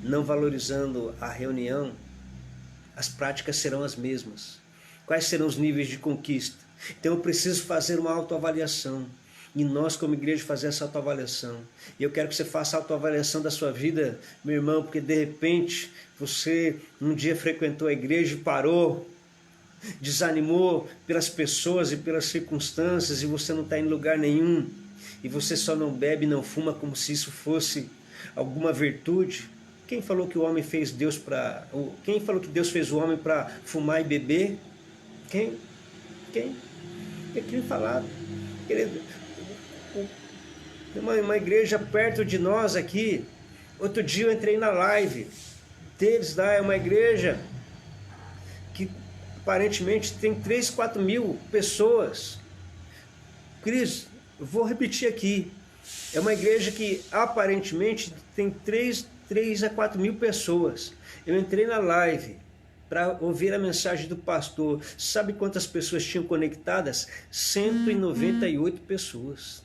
não valorizando a reunião, as práticas serão as mesmas. Quais serão os níveis de conquista? Então eu preciso fazer uma autoavaliação. E nós, como igreja, fazer essa autoavaliação. E eu quero que você faça a autoavaliação da sua vida, meu irmão, porque de repente você um dia frequentou a igreja e parou, desanimou pelas pessoas e pelas circunstâncias, e você não está em lugar nenhum, e você só não bebe e não fuma como se isso fosse alguma virtude. Quem falou que o homem fez Deus para... Quem falou que Deus fez o homem para fumar e beber? Quem? Eu queria falar. Uma igreja perto de nós aqui. Outro dia eu entrei na live deles lá. É uma igreja que aparentemente tem 3, 4 mil pessoas. Cris, eu vou repetir aqui. É uma igreja que aparentemente tem 3 a 4 mil pessoas. Eu entrei na live para ouvir a mensagem do pastor. Sabe quantas pessoas tinham conectadas? 198 pessoas.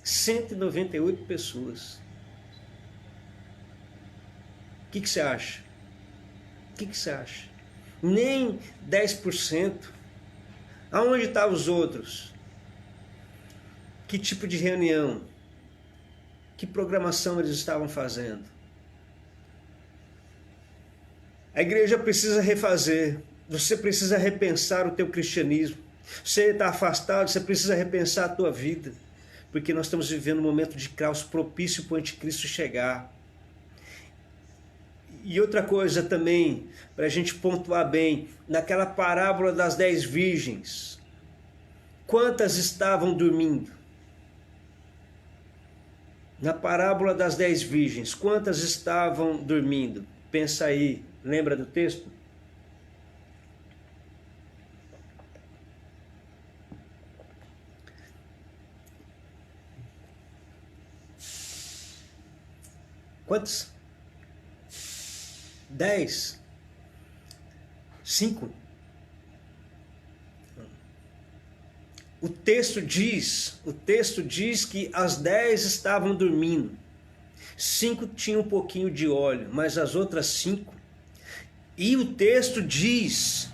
198 pessoas. O que você acha? O que você acha? Nem 10%. Aonde estavam os outros? Que tipo de reunião? Que programação eles estavam fazendo? A igreja precisa refazer. Você precisa repensar o teu cristianismo. Você está afastado, você precisa repensar a tua vida. Porque nós estamos vivendo um momento de caos propício para o anticristo chegar. E outra coisa também, para a gente pontuar bem, naquela parábola das 10 virgens, quantas estavam dormindo? Na parábola das 10 virgens, quantas estavam dormindo? Pensa aí, lembra do texto? Quantas? 10? 5? O texto diz que as 10 estavam dormindo. 5 tinham um pouquinho de óleo, mas as outras 5. E o texto diz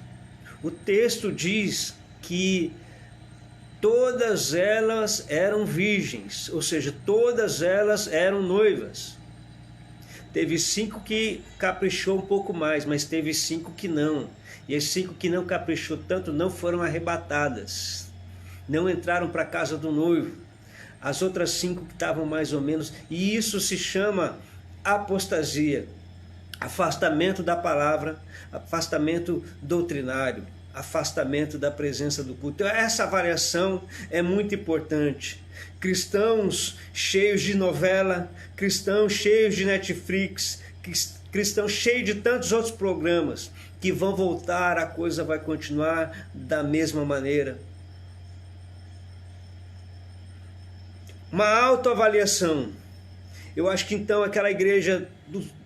que todas elas eram virgens, ou seja, todas elas eram noivas. Teve 5 que caprichou um pouco mais, mas teve 5 que não. E as 5 que não caprichou tanto não foram arrebatadas. Não entraram para a casa do noivo. As outras 5 que estavam mais ou menos. E isso se chama apostasia. Afastamento da palavra, afastamento doutrinário, afastamento da presença do culto. Então, essa avaliação é muito importante. Cristãos cheios de novela, cristãos cheios de Netflix, cristãos cheios de tantos outros programas que vão voltar, a coisa vai continuar da mesma maneira. Uma autoavaliação. Eu acho que então aquela igreja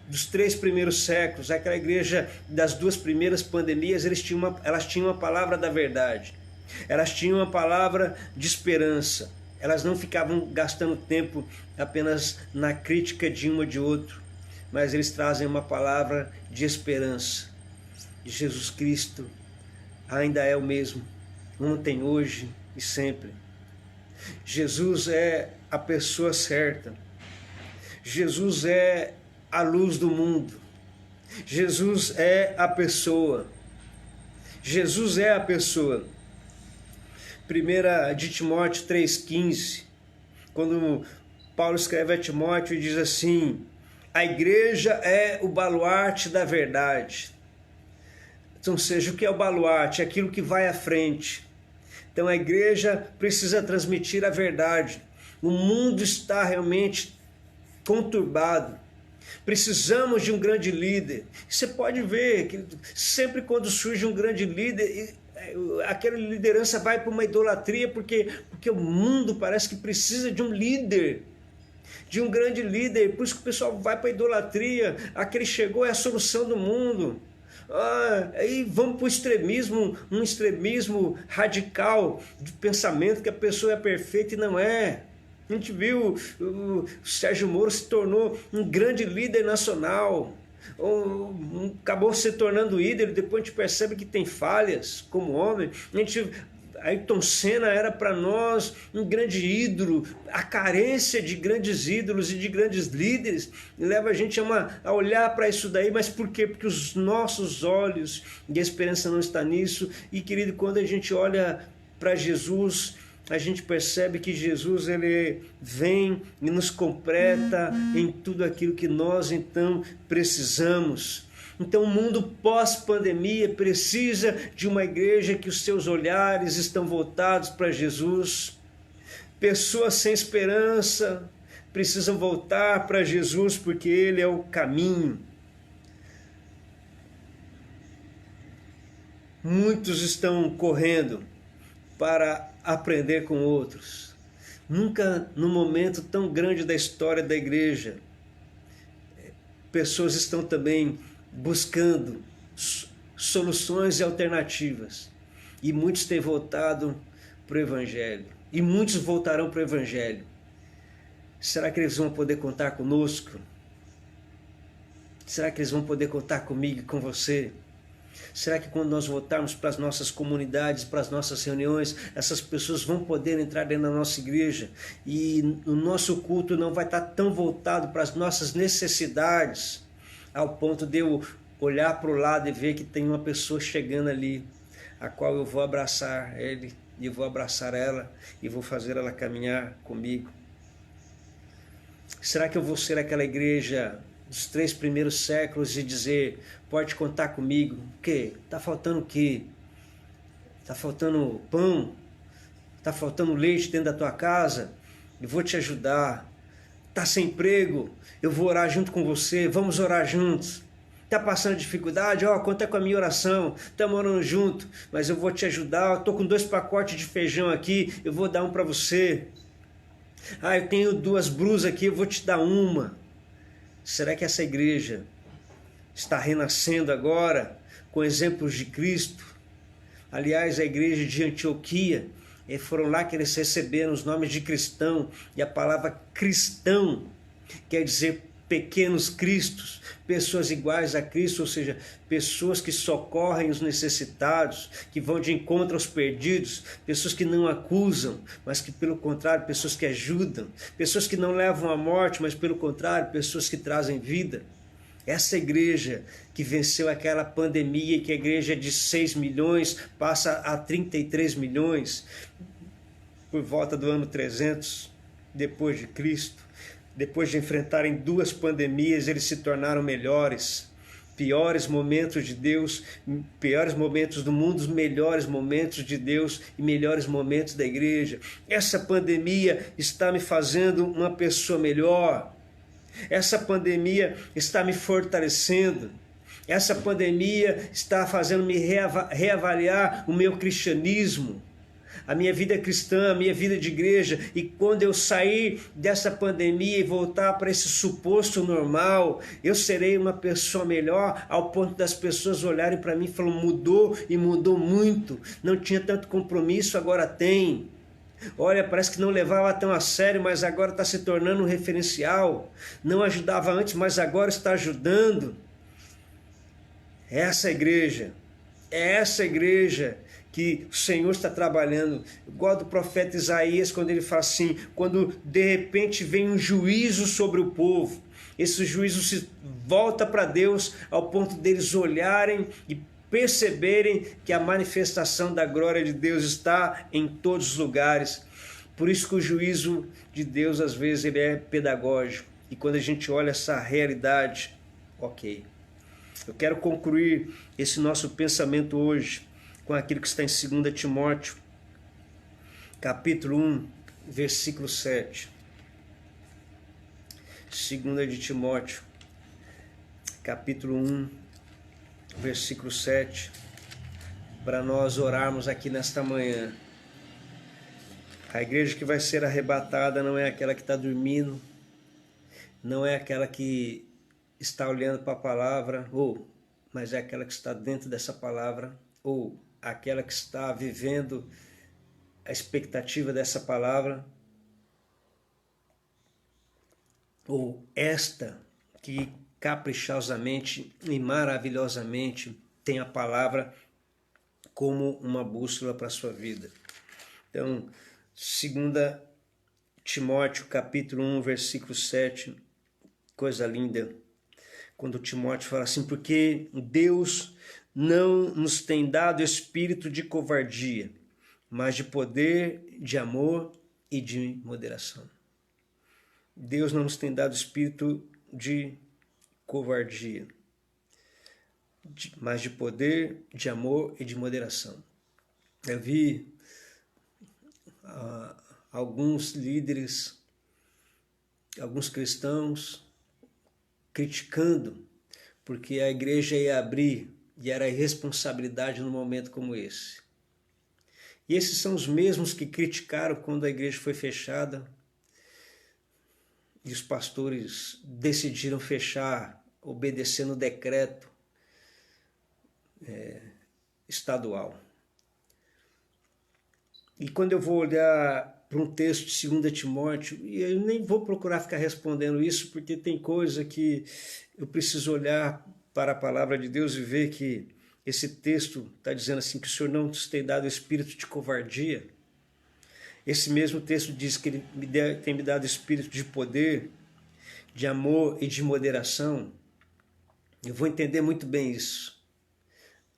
dos 3 primeiros séculos, aquela igreja das 2 primeiras pandemias, elas tinham uma palavra da verdade. Elas tinham uma palavra de esperança. Elas não ficavam gastando tempo apenas na crítica de um ou de outro, mas eles trazem uma palavra de esperança. Jesus Cristo ainda é o mesmo, ontem, hoje e sempre. Jesus é a pessoa certa. Jesus é a luz do mundo. Jesus é a pessoa. Jesus é a pessoa. 1 de Timóteo 3,15, quando Paulo escreve a Timóteo e diz assim: a igreja é o baluarte da verdade. Então, seja, o que é o baluarte? É aquilo que vai à frente. Então, a igreja precisa transmitir a verdade. O mundo está realmente conturbado. Precisamos de um grande líder. Você pode ver que sempre quando surge um grande líder, aquela liderança vai para uma idolatria, porque o mundo parece que precisa de um líder, de um grande líder. Por isso que o pessoal vai para a idolatria. Aquele chegou é a solução do mundo. Aí vamos para o extremismo, um extremismo radical de pensamento que a pessoa é perfeita e não é. A gente viu o Sérgio Moro se tornou um grande líder nacional, acabou se tornando ídolo, depois a gente percebe que tem falhas como homem. Ayrton Senna era para nós um grande ídolo. A carência de grandes ídolos e de grandes líderes leva a gente a olhar para isso daí. Mas por quê? Porque os nossos olhos de esperança não estão nisso. E querido, quando a gente olha para Jesus, a gente percebe que Jesus ele vem e nos completa em tudo aquilo que nós então precisamos. Então o mundo pós-pandemia precisa de uma igreja que os seus olhares estão voltados para Jesus. Pessoas sem esperança precisam voltar para Jesus porque Ele é o caminho. Muitos estão correndo para aprender com outros. Nunca num momento tão grande da história da igreja, pessoas estão também buscando soluções e alternativas. E muitos têm voltado para o Evangelho. E muitos voltarão para o Evangelho. Será que eles vão poder contar conosco? Será que eles vão poder contar comigo e com você? Será que quando nós voltarmos para as nossas comunidades, para as nossas reuniões, essas pessoas vão poder entrar dentro da nossa igreja e o nosso culto não vai estar tão voltado para as nossas necessidades, ao ponto de eu olhar para o lado e ver que tem uma pessoa chegando ali, a qual eu vou abraçar ele e vou abraçar ela e vou fazer ela caminhar comigo? Será que eu vou ser aquela igreja dos 3 primeiros séculos e dizer, pode contar comigo? O quê? Está faltando o quê? Está faltando pão? Está faltando leite dentro da tua casa? Eu vou te ajudar. Está sem emprego? Eu vou orar junto com você, vamos orar juntos. Está passando dificuldade? Conta com a minha oração, estamos orando junto, mas eu vou te ajudar. Estou com 2 pacotes de feijão aqui, eu vou dar um para você. Eu tenho 2 blusas aqui, eu vou te dar uma. Será que essa igreja está renascendo agora com exemplos de Cristo? Aliás, a igreja de Antioquia, foram lá que eles receberam os nomes de cristão, e a palavra cristão quer dizer pequenos cristos, pessoas iguais a Cristo, ou seja, pessoas que socorrem os necessitados, que vão de encontro aos perdidos, pessoas que não acusam, mas que pelo contrário, pessoas que ajudam, pessoas que não levam à morte, mas pelo contrário, pessoas que trazem vida. Essa igreja que venceu aquela pandemia, que a igreja de 6 milhões passa a 33 milhões, por volta do ano 300 depois de Cristo. Depois de enfrentarem 2 pandemias, eles se tornaram melhores. Piores momentos de Deus, piores momentos do mundo, melhores momentos de Deus e melhores momentos da igreja. Essa pandemia está me fazendo uma pessoa melhor. Essa pandemia está me fortalecendo. Essa pandemia está fazendo me reavaliar o meu cristianismo, a minha vida cristã, a minha vida de igreja. E quando eu sair dessa pandemia e voltar para esse suposto normal, eu serei uma pessoa melhor, ao ponto das pessoas olharem para mim e falarem, mudou e mudou muito, não tinha tanto compromisso, agora tem. Olha, parece que não levava tão a sério, mas agora está se tornando um referencial. Não ajudava antes, mas agora está ajudando. Essa igreja que o Senhor está trabalhando. Igual do profeta Isaías, quando ele fala assim, quando de repente vem um juízo sobre o povo, esse juízo se volta para Deus, ao ponto deles olharem e perceberem que a manifestação da glória de Deus está em todos os lugares. Por isso que o juízo de Deus, às vezes, ele é pedagógico. E quando a gente olha essa realidade, ok. Eu quero concluir esse nosso pensamento hoje com aquilo que está em 2 Timóteo, capítulo 1, versículo 7. 2 de Timóteo, capítulo 1, versículo 7, para nós orarmos aqui nesta manhã. A igreja que vai ser arrebatada não é aquela que está dormindo, não é aquela que está olhando para a palavra, mas é aquela que está dentro dessa palavra, ou aquela que está vivendo a expectativa dessa palavra. ou esta, que caprichosamente e maravilhosamente tem a palavra como uma bússola para a sua vida. Então, 2 Timóteo capítulo 1, versículo 7, coisa linda, quando Timóteo fala assim, porque Deus não nos tem dado espírito de covardia, mas de poder, de amor e de moderação. Deus não nos tem dado espírito de covardia, mas de poder, de amor e de moderação. Eu vi alguns líderes, alguns cristãos criticando porque a igreja ia abrir e era irresponsabilidade num momento como esse. E esses são os mesmos que criticaram quando a igreja foi fechada e os pastores decidiram fechar, obedecendo o decreto estadual. E quando eu vou olhar para um texto de 2 Timóteo, e eu nem vou procurar ficar respondendo isso, porque tem coisa que eu preciso olhar para a palavra de Deus e ver que esse texto está dizendo assim, que o Senhor não nos tem dado espírito de covardia. Esse mesmo texto diz que Ele tem me dado espírito de poder, de amor e de moderação. Eu vou entender muito bem isso.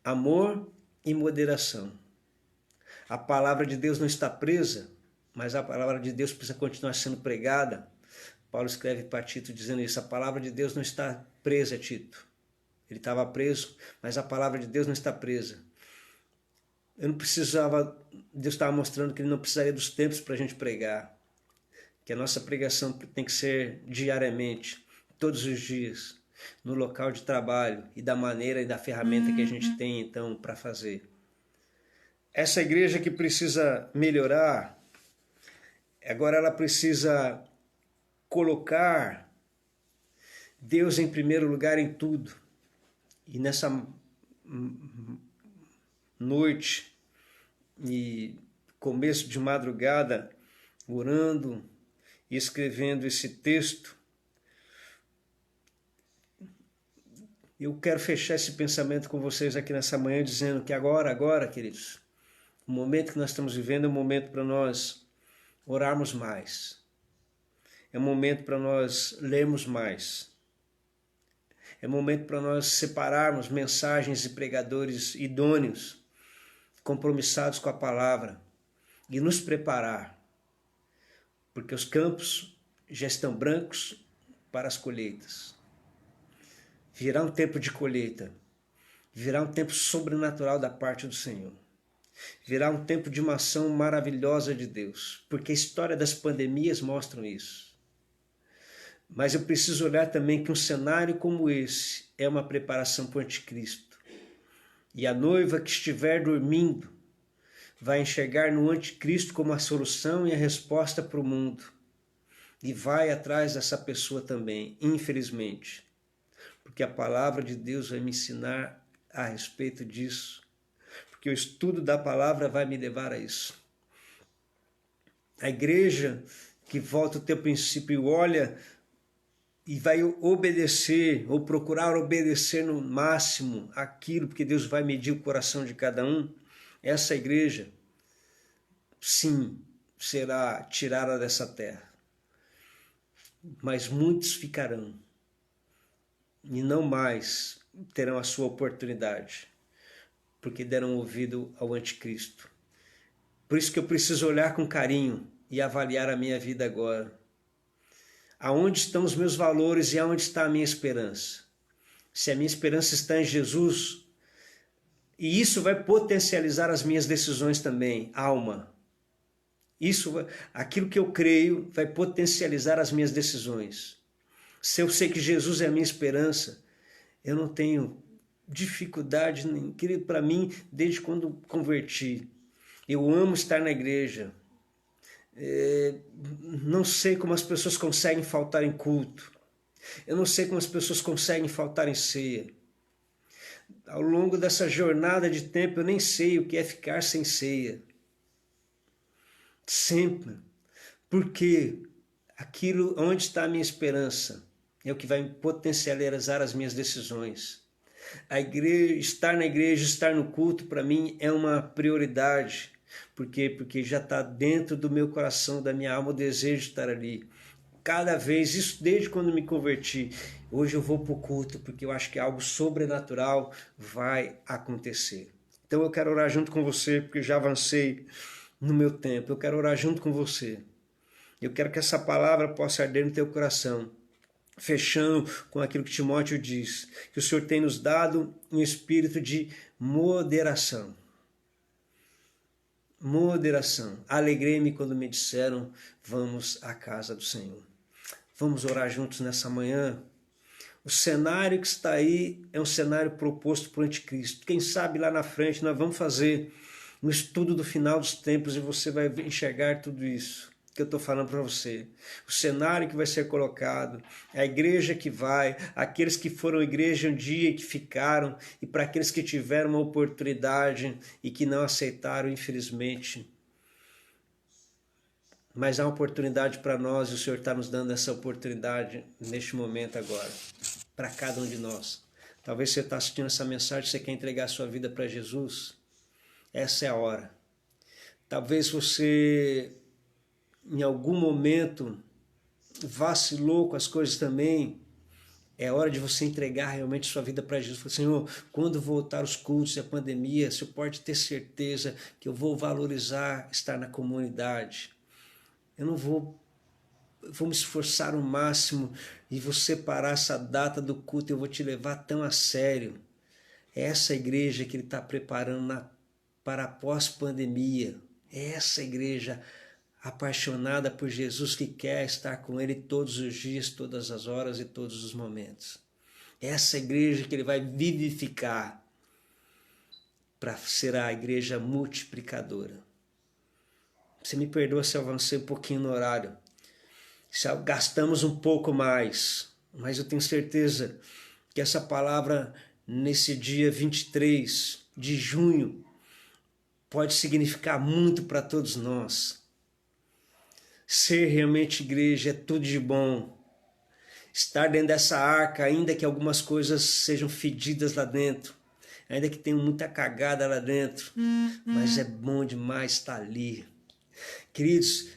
Amor e moderação. A palavra de Deus não está presa, mas a palavra de Deus precisa continuar sendo pregada. Paulo escreve para Tito dizendo isso, a palavra de Deus não está presa, Tito. Ele estava preso, mas a palavra de Deus não está presa. Eu não precisava, Deus estava mostrando que Ele não precisaria dos tempos para a gente pregar. Que a nossa pregação tem que ser diariamente, todos os dias, no local de trabalho e da maneira e da ferramenta que a gente tem então para fazer. Essa igreja que precisa melhorar, agora ela precisa colocar Deus em primeiro lugar em tudo. E nessa noite e começo de madrugada, orando e escrevendo esse texto, eu quero fechar esse pensamento com vocês aqui nessa manhã, dizendo que agora, queridos, o momento que nós estamos vivendo é um momento para nós orarmos mais. É um momento para nós lermos mais. É um momento para nós separarmos mensagens e pregadores idôneos, compromissados com a palavra, e nos preparar, porque os campos já estão brancos para as colheitas. Virá um tempo de colheita, virá um tempo sobrenatural da parte do Senhor. Virá um tempo de uma ação maravilhosa de Deus, porque a história das pandemias mostra isso. Mas eu preciso olhar também que um cenário como esse é uma preparação para o anticristo. E a noiva que estiver dormindo vai enxergar no anticristo como a solução e a resposta para o mundo. E vai atrás dessa pessoa também, infelizmente. Porque a palavra de Deus vai me ensinar a respeito disso. Porque o estudo da palavra vai me levar a isso. A igreja que volta ao teu princípio e olha e vai obedecer ou procurar obedecer no máximo aquilo, porque Deus vai medir o coração de cada um, essa igreja, sim, será tirada dessa terra. Mas muitos ficarão e não mais terão a sua oportunidade, porque deram ouvido ao anticristo. Por isso que eu preciso olhar com carinho e avaliar a minha vida agora. Aonde estão os meus valores e aonde está a minha esperança? Se a minha esperança está em Jesus, e isso vai potencializar as minhas decisões também, alma. Aquilo que eu creio vai potencializar as minhas decisões. Se eu sei que Jesus é a minha esperança, eu não tenho dificuldade, querido, para mim, desde quando converti. Eu amo estar na igreja. Não sei como as pessoas conseguem faltar em culto. Eu não sei como as pessoas conseguem faltar em ceia. Ao longo dessa jornada de tempo, eu nem sei o que é ficar sem ceia. Sempre. Porque Aquilo onde está a minha esperança é o que vai potencializar as minhas decisões. A igreja, estar na igreja, estar no culto, para mim é uma prioridade. Por quê? Porque já está dentro do meu coração, da minha alma, o desejo de estar ali. Cada vez, isso desde quando me converti. Hoje eu vou para o culto, porque eu acho que algo sobrenatural vai acontecer. Então eu quero orar junto com você, porque já avancei no meu tempo. Eu quero orar junto com você. Eu quero que essa palavra possa arder no teu coração. Fechando com aquilo que Timóteo diz, que o Senhor tem nos dado um espírito de moderação. Moderação. Alegrei-me quando me disseram, vamos à casa do Senhor. Vamos orar juntos nessa manhã. O cenário que está aí é um cenário proposto por anticristo. Quem sabe lá na frente nós vamos fazer um estudo do final dos tempos e você vai enxergar tudo isso que eu estou falando para você. O cenário que vai ser colocado, a igreja que vai, aqueles que foram igreja um dia e que ficaram, e para aqueles que tiveram uma oportunidade e que não aceitaram, infelizmente. Mas há uma oportunidade para nós e o Senhor está nos dando essa oportunidade neste momento agora, para cada um de nós. Talvez você está assistindo essa mensagem, você quer entregar a sua vida para Jesus. Essa é a hora. Talvez você em algum momento vacilou com as coisas também. É hora de você entregar realmente sua vida para Jesus. Falar, Senhor, quando voltar os cultos e a pandemia, o Senhor pode ter certeza que eu vou valorizar estar na comunidade. Eu não vou me esforçar o máximo e vou separar essa data do culto, eu vou te levar tão a sério. É essa igreja que Ele está preparando para a pós-pandemia. É essa igreja apaixonada por Jesus, que quer estar com Ele todos os dias, todas as horas e todos os momentos. Essa igreja que Ele vai vivificar para ser a igreja multiplicadora. Você me perdoa se eu avancei um pouquinho no horário, se gastamos um pouco mais, mas eu tenho certeza que essa palavra nesse dia 23 de junho pode significar muito para todos nós. Ser realmente igreja é tudo de bom. Estar dentro dessa arca, ainda que algumas coisas sejam fedidas lá dentro, ainda que tenha muita cagada lá dentro, mas é bom demais estar ali. Queridos,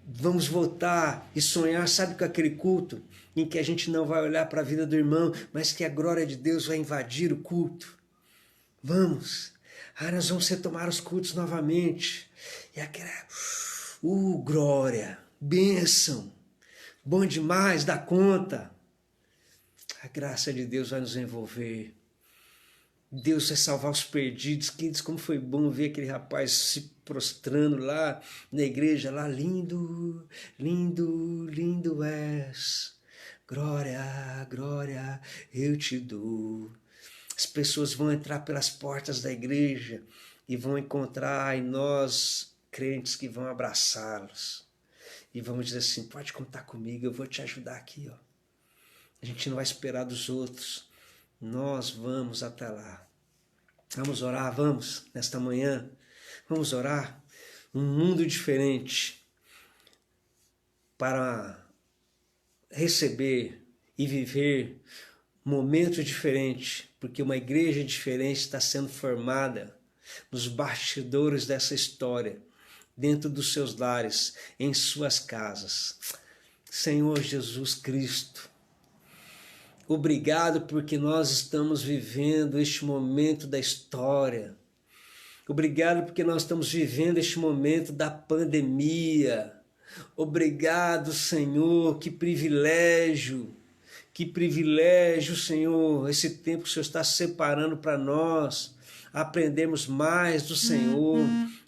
vamos voltar e sonhar, sabe, com aquele culto em que a gente não vai olhar para a vida do irmão, mas que a glória de Deus vai invadir o culto. Vamos. Nós vamos retomar os cultos novamente. E aquela... glória, bênção, bom demais, dá conta. A graça de Deus vai nos envolver. Deus vai salvar os perdidos. Queridos, como foi bom ver aquele rapaz se prostrando lá na igreja, lá, lindo, lindo, lindo és. Glória, glória, eu te dou. As pessoas vão entrar pelas portas da igreja e vão encontrar em nós crentes que vão abraçá-los e vamos dizer assim, pode contar comigo, eu vou te ajudar aqui, ó. A gente não vai esperar dos outros, nós vamos até lá. Vamos orar, vamos, nesta manhã, vamos orar. Um mundo diferente para receber e viver momentos diferentes, porque uma igreja diferente está sendo formada nos bastidores dessa história, dentro dos seus lares, em suas casas. Senhor Jesus Cristo, obrigado porque nós estamos vivendo este momento da história. Obrigado porque nós estamos vivendo este momento da pandemia. Obrigado, Senhor, que privilégio, Senhor, esse tempo que o Senhor está separando para nós, aprendermos mais do Senhor,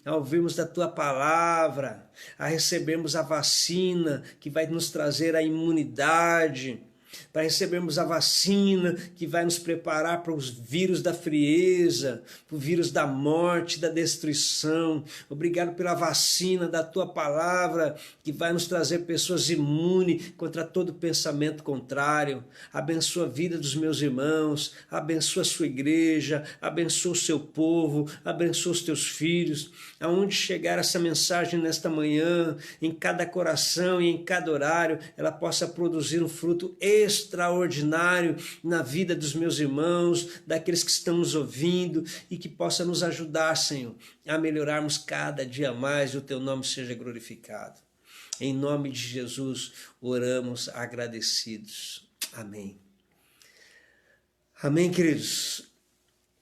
a ouvirmos da Tua palavra, a recebermos a vacina que vai nos trazer a imunidade, para recebermos a vacina que vai nos preparar para os vírus da frieza, para o vírus da morte, da destruição. Obrigado pela vacina da tua palavra que vai nos trazer pessoas imunes contra todo pensamento contrário. Abençoa a vida dos meus irmãos, abençoa a sua igreja, abençoa o seu povo, abençoa os teus filhos. Aonde chegar essa mensagem nesta manhã, em cada coração e em cada horário, ela possa produzir um fruto extraordinário na vida dos meus irmãos, daqueles que estão nos ouvindo, e que possa nos ajudar, Senhor, a melhorarmos cada dia mais e o teu nome seja glorificado. Em nome de Jesus, oramos agradecidos. Amém. Amém, queridos.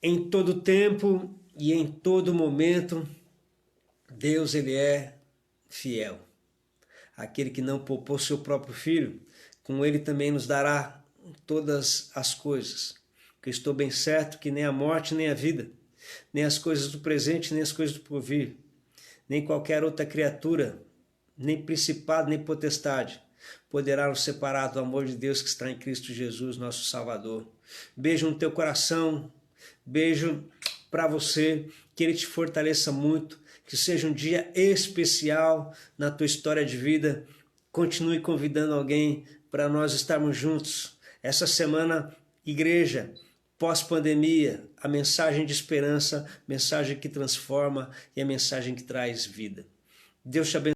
Em todo tempo e em todo momento, Deus, ele é fiel. Aquele que não poupou seu próprio filho, com ele também nos dará todas as coisas. Que eu estou bem certo que nem a morte, nem a vida, nem as coisas do presente, nem as coisas do porvir, nem qualquer outra criatura, nem principado, nem potestade, poderá nos separar do amor de Deus que está em Cristo Jesus, nosso Salvador. Beijo no teu coração, beijo para você, que ele te fortaleça muito, que seja um dia especial na tua história de vida. Continue convidando alguém para nós estarmos juntos. Essa semana, igreja, pós-pandemia, a mensagem de esperança, mensagem que transforma e a mensagem que traz vida. Deus te abençoe.